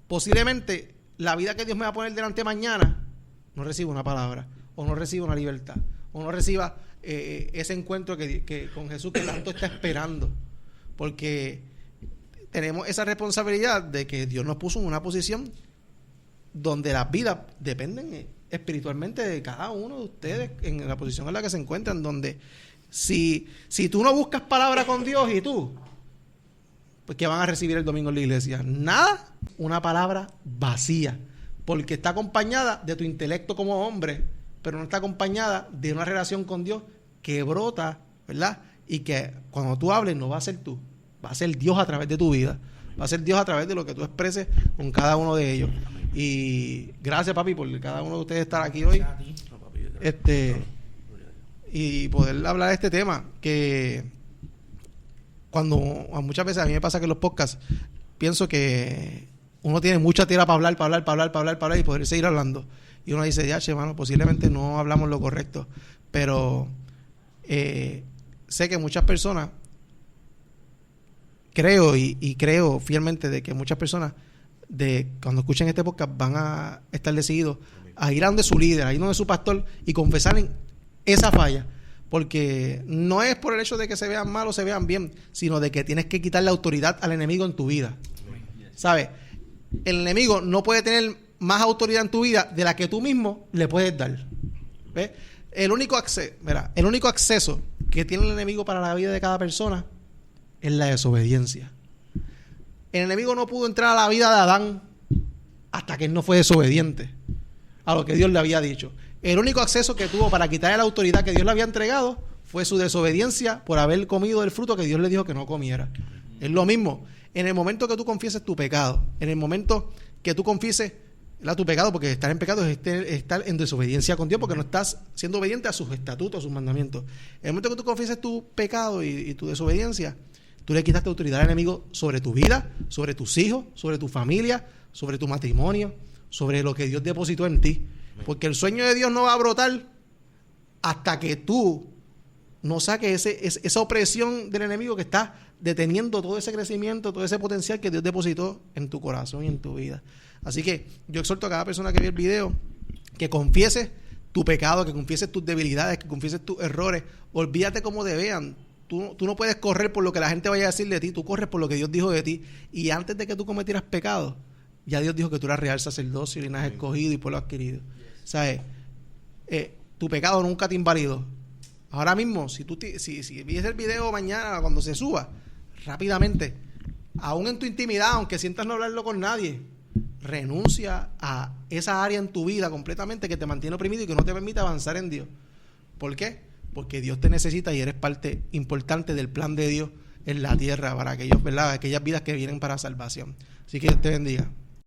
posiblemente la vida que Dios me va a poner delante mañana no reciba una palabra, o no reciba una libertad, o no reciba ese encuentro que con Jesús que tanto está esperando. Porque tenemos esa responsabilidad de que Dios nos puso en una posición donde las vidas dependen espiritualmente de cada uno de ustedes, en la posición en la que se encuentran, donde si tú no buscas palabra con Dios, y tú, pues ¿qué van a recibir el domingo en la iglesia? Nada, una palabra vacía, porque está acompañada de tu intelecto como hombre, pero no está acompañada de una relación con Dios que brota, ¿verdad? Y que cuando tú hables no va a ser tú, va a ser Dios a través de tu vida, va a ser Dios a través de lo que tú expreses con cada uno de ellos. Y gracias, papi, por cada uno de ustedes estar aquí hoy, y poder hablar de este tema, que cuando muchas veces a mí me pasa que en los podcasts pienso que uno tiene mucha tierra para hablar y poder seguir hablando, y uno dice, ya, che, mano, posiblemente no hablamos lo correcto, pero sé que muchas personas, creo fielmente de que muchas personas cuando escuchen este podcast van a estar decididos a ir a donde su líder, a ir donde su pastor, y confesar en esa falla, porque no es por el hecho de que se vean mal o se vean bien, sino de que tienes que quitar la autoridad al enemigo en tu vida. ¿Sabes? El enemigo no puede tener más autoridad en tu vida de la que tú mismo le puedes dar. ¿Ves? El único acceso que tiene el enemigo para la vida de cada persona es la desobediencia. El enemigo no pudo entrar a la vida de Adán hasta que él no fue desobediente a lo que Dios le había dicho. El único acceso que tuvo para quitarle la autoridad que Dios le había entregado fue su desobediencia por haber comido del fruto que Dios le dijo que no comiera. Es lo mismo. En el momento que tú confieses tu pecado, en el momento que tú confieses tu pecado, porque estar en pecado es estar en desobediencia con Dios, porque no estás siendo obediente a sus estatutos, a sus mandamientos. En el momento que tú confieses tu pecado y tu desobediencia, tú le quitaste autoridad al enemigo sobre tu vida, sobre tus hijos, sobre tu familia, sobre tu matrimonio, sobre lo que Dios depositó en ti. Porque el sueño de Dios no va a brotar hasta que tú no saques esa opresión del enemigo que está deteniendo todo ese crecimiento, todo ese potencial que Dios depositó en tu corazón y en tu vida. Así que yo exhorto a cada persona que ve el video que confiese tu pecado, que confieses tus debilidades, que confieses tus errores. Olvídate cómo te vean. Tú no puedes correr por lo que la gente vaya a decir de ti, tú corres por lo que Dios dijo de ti. Y antes de que tú cometieras pecado, ya Dios dijo que tú eras real sacerdocio, linaje escogido y pueblo adquirido. ¿Sabes? Tu pecado nunca te invalidó. Ahora mismo, si ves el video mañana cuando se suba, rápidamente, aún en tu intimidad, aunque sientas no hablarlo con nadie, renuncia a esa área en tu vida completamente que te mantiene oprimido y que no te permite avanzar en Dios. ¿Por qué? Porque Dios te necesita y eres parte importante del plan de Dios en la tierra para aquellos, ¿verdad? Aquellas vidas que vienen para salvación. Así que Dios te bendiga.